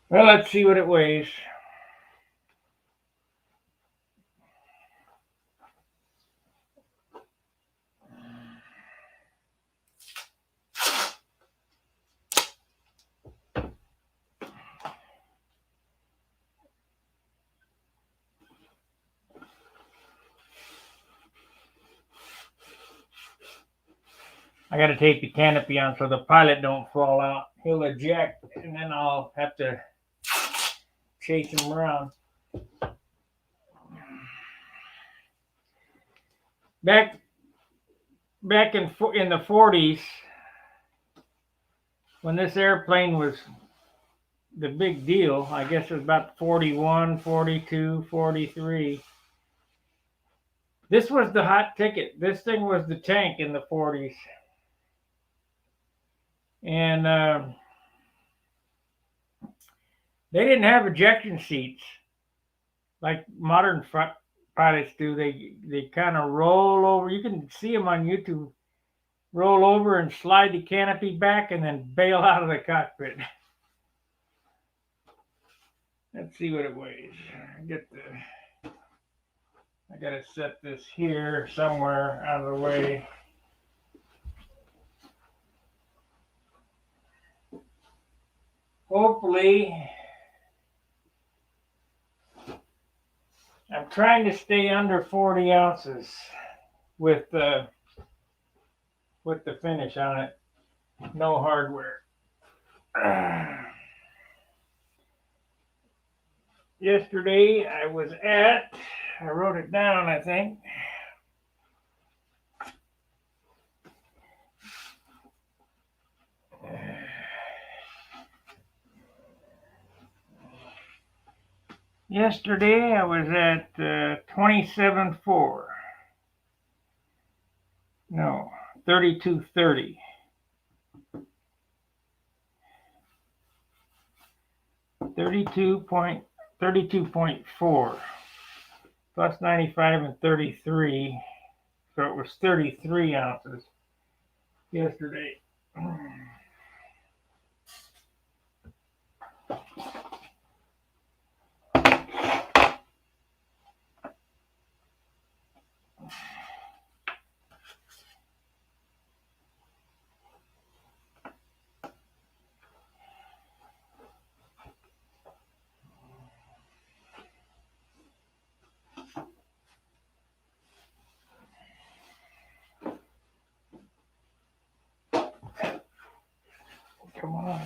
Well, let's see what it weighs. I got to tape the canopy on so the pilot don't fall out. He'll eject, and then I'll have to chase him around. Back in the 40s, when this airplane was the big deal, I guess it was about 41, 42, 43. This was the hot ticket. This thing was the tank in the 40s. And they didn't have ejection seats like modern pilots do. They kind of roll over. You can see them on YouTube. Roll over and slide the canopy back and then bail out of the cockpit. Let's see what it weighs. I gotta set this here somewhere out of the way. Hopefully, I'm trying to stay under 40 ounces with the finish on it. No hardware. Yesterday I wrote it down, I think. Yesterday I was at 27.4. No, 32.30. $32.4 plus 95 and 33, so it was 33 ounces yesterday. Come on.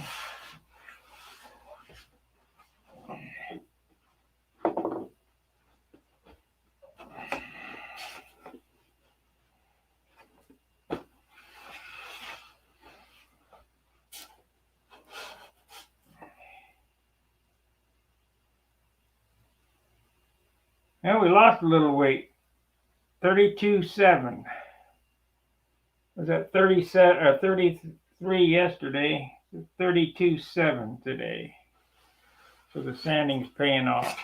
Well, we lost a little weight. 32.7. Was that 37 or 33 yesterday? 32.7 today. So the sanding's paying off.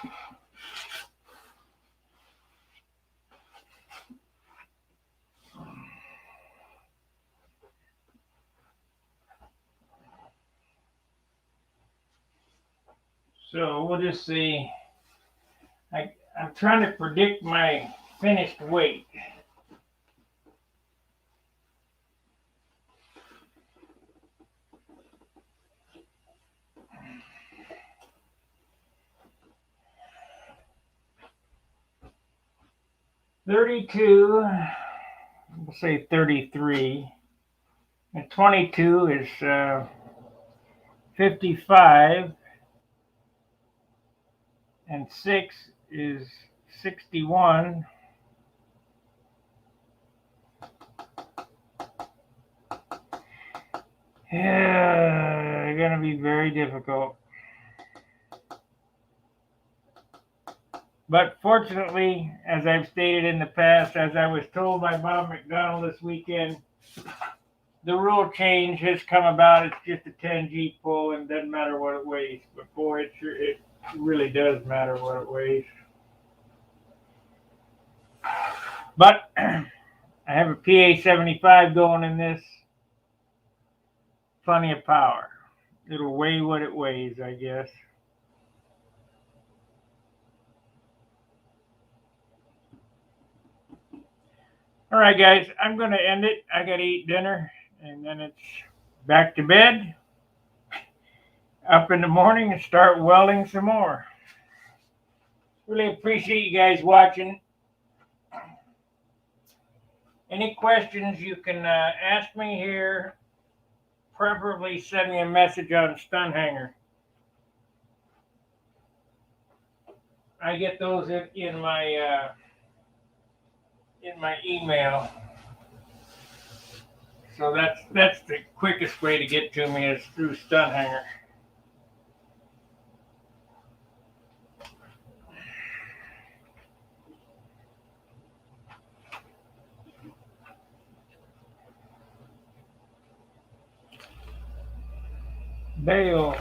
So we'll just see. I'm trying to predict my finished weight. $32, we'll say 33, and 22 is 55, and 6 is 61. Yeah, gonna be very difficult. But fortunately, as I've stated in the past, as I was told by Bob McDonald this weekend, the rule change has come about. It's just a 10G pull and doesn't matter what it weighs. But boy, it really does matter what it weighs. But I have a PA-75 going in this. Plenty of power. It'll weigh what it weighs, I guess. All right, guys, I'm going to end it. I got to eat dinner, and then it's back to bed, up in the morning, and start welding some more. Really appreciate you guys watching. Any questions, you can ask me here. Preferably send me a message on Stun Hanger. I get those in my email. So that's the quickest way to get to me is through Stun Hanger. Bail.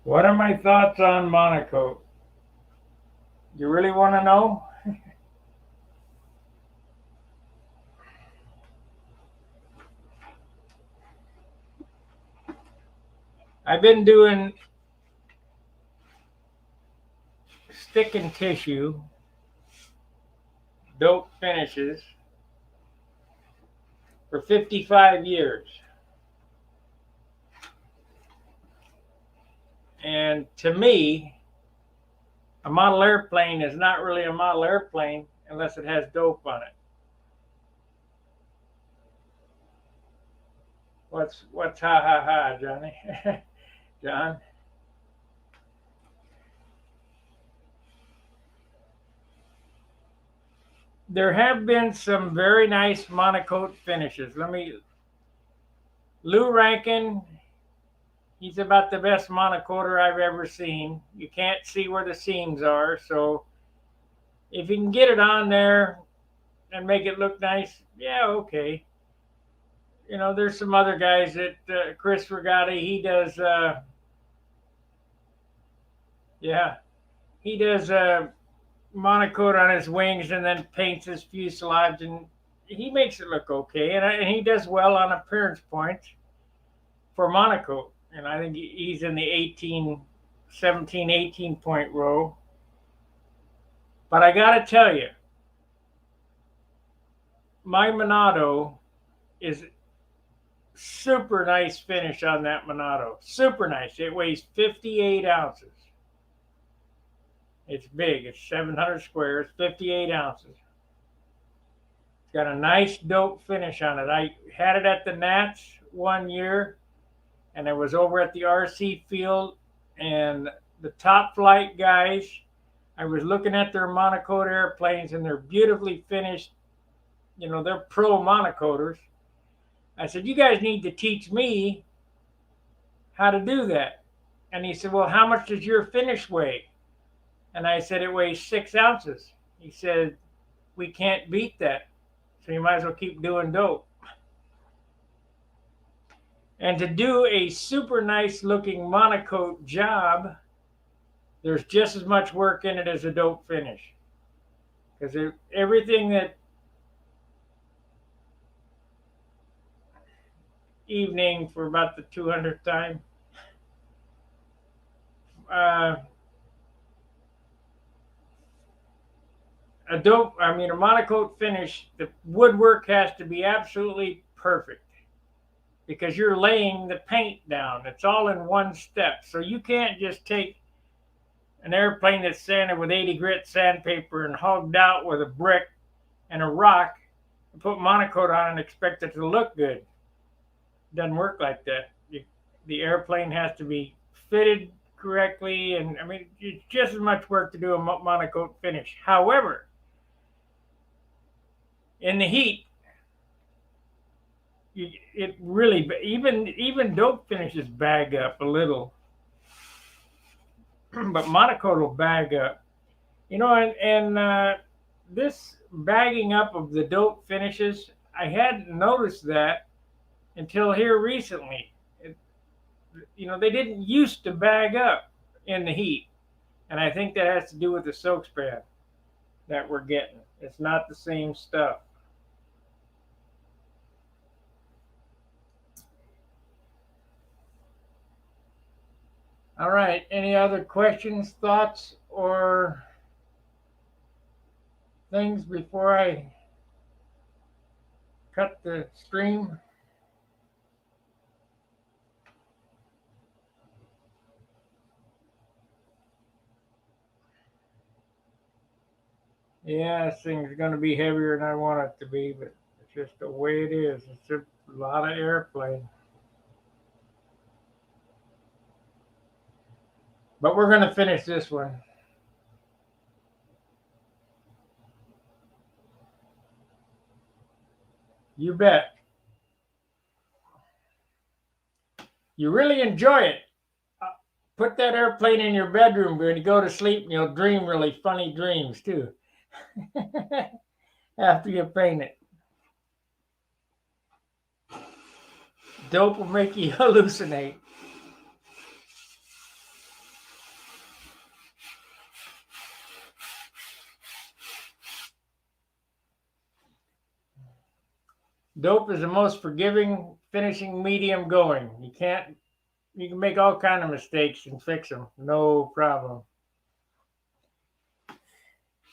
What are my thoughts on Monaco? You really want to know? I've been doing stick and tissue, dope finishes for 55 years. And to me, a model airplane is not really a model airplane unless it has dope on it. What's ha ha ha, Johnny? John? There have been some very nice monocoat finishes. Lou Rankin, he's about the best monocoater I've ever seen. You can't see where the seams are, so if you can get it on there and make it look nice, yeah, okay. You know, there's some other guys that Chris Regatti, he does monocoat on his wings and then paints his fuselage, and he makes it look okay. And he does well on appearance points for monocoat. And I think he's in the 17, 18 point row. But I got to tell you, my Monado is super nice finish on that Monado. Super nice. It weighs 58 ounces. It's big. It's 700 squares, 58 ounces. It's got a nice dope finish on it. I had it at the Nats one year, and I was over at the RC field, and the Top Flight guys, I was looking at their monocoat airplanes, and they're beautifully finished. You know, they're pro monocoaters. I said, you guys need to teach me how to do that. And he said, well, how much does your finish weigh? And I said, it weighs 6 ounces. He said, we can't beat that. So you might as well keep doing dope. And to do a super nice looking monocoat job, there's just as much work in it as a dope finish. because everything that evening for about the 200th time, uh, a monocoat finish, the woodwork has to be absolutely perfect because you're laying the paint down. It's all in one step. So you can't just take an airplane that's sanded with 80 grit sandpaper and hogged out with a brick and a rock and put monocoat on and expect it to look good. It doesn't work like that. The airplane has to be fitted correctly, and I mean, it's just as much work to do a monocoat finish. However, in the heat, it really, even dope finishes bag up a little, but monocoat will bag up. And this bagging up of the dope finishes, I hadn't noticed that until here recently. They didn't used to bag up in the heat, and I think that has to do with the soak span that we're getting. It's not the same stuff. All right. Any other questions, thoughts, or things before I cut the stream? Yeah, this thing's going to be heavier than I want it to be, but it's just the way it is. It's a lot of airplane. But we're going to finish this one. You bet. You really enjoy it. Put that airplane in your bedroom when you go to sleep, and you'll dream really funny dreams too. After you paint it. Dope will make you hallucinate. Dope is the most forgiving finishing medium going. You can make all kind of mistakes and fix them, no problem.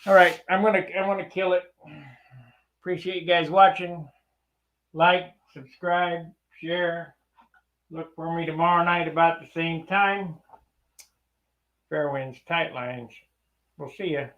All right, I'm gonna kill it. Appreciate you guys watching. Like, subscribe, share. Look for me tomorrow night about the same time. Fair winds, tight lines. We'll see you.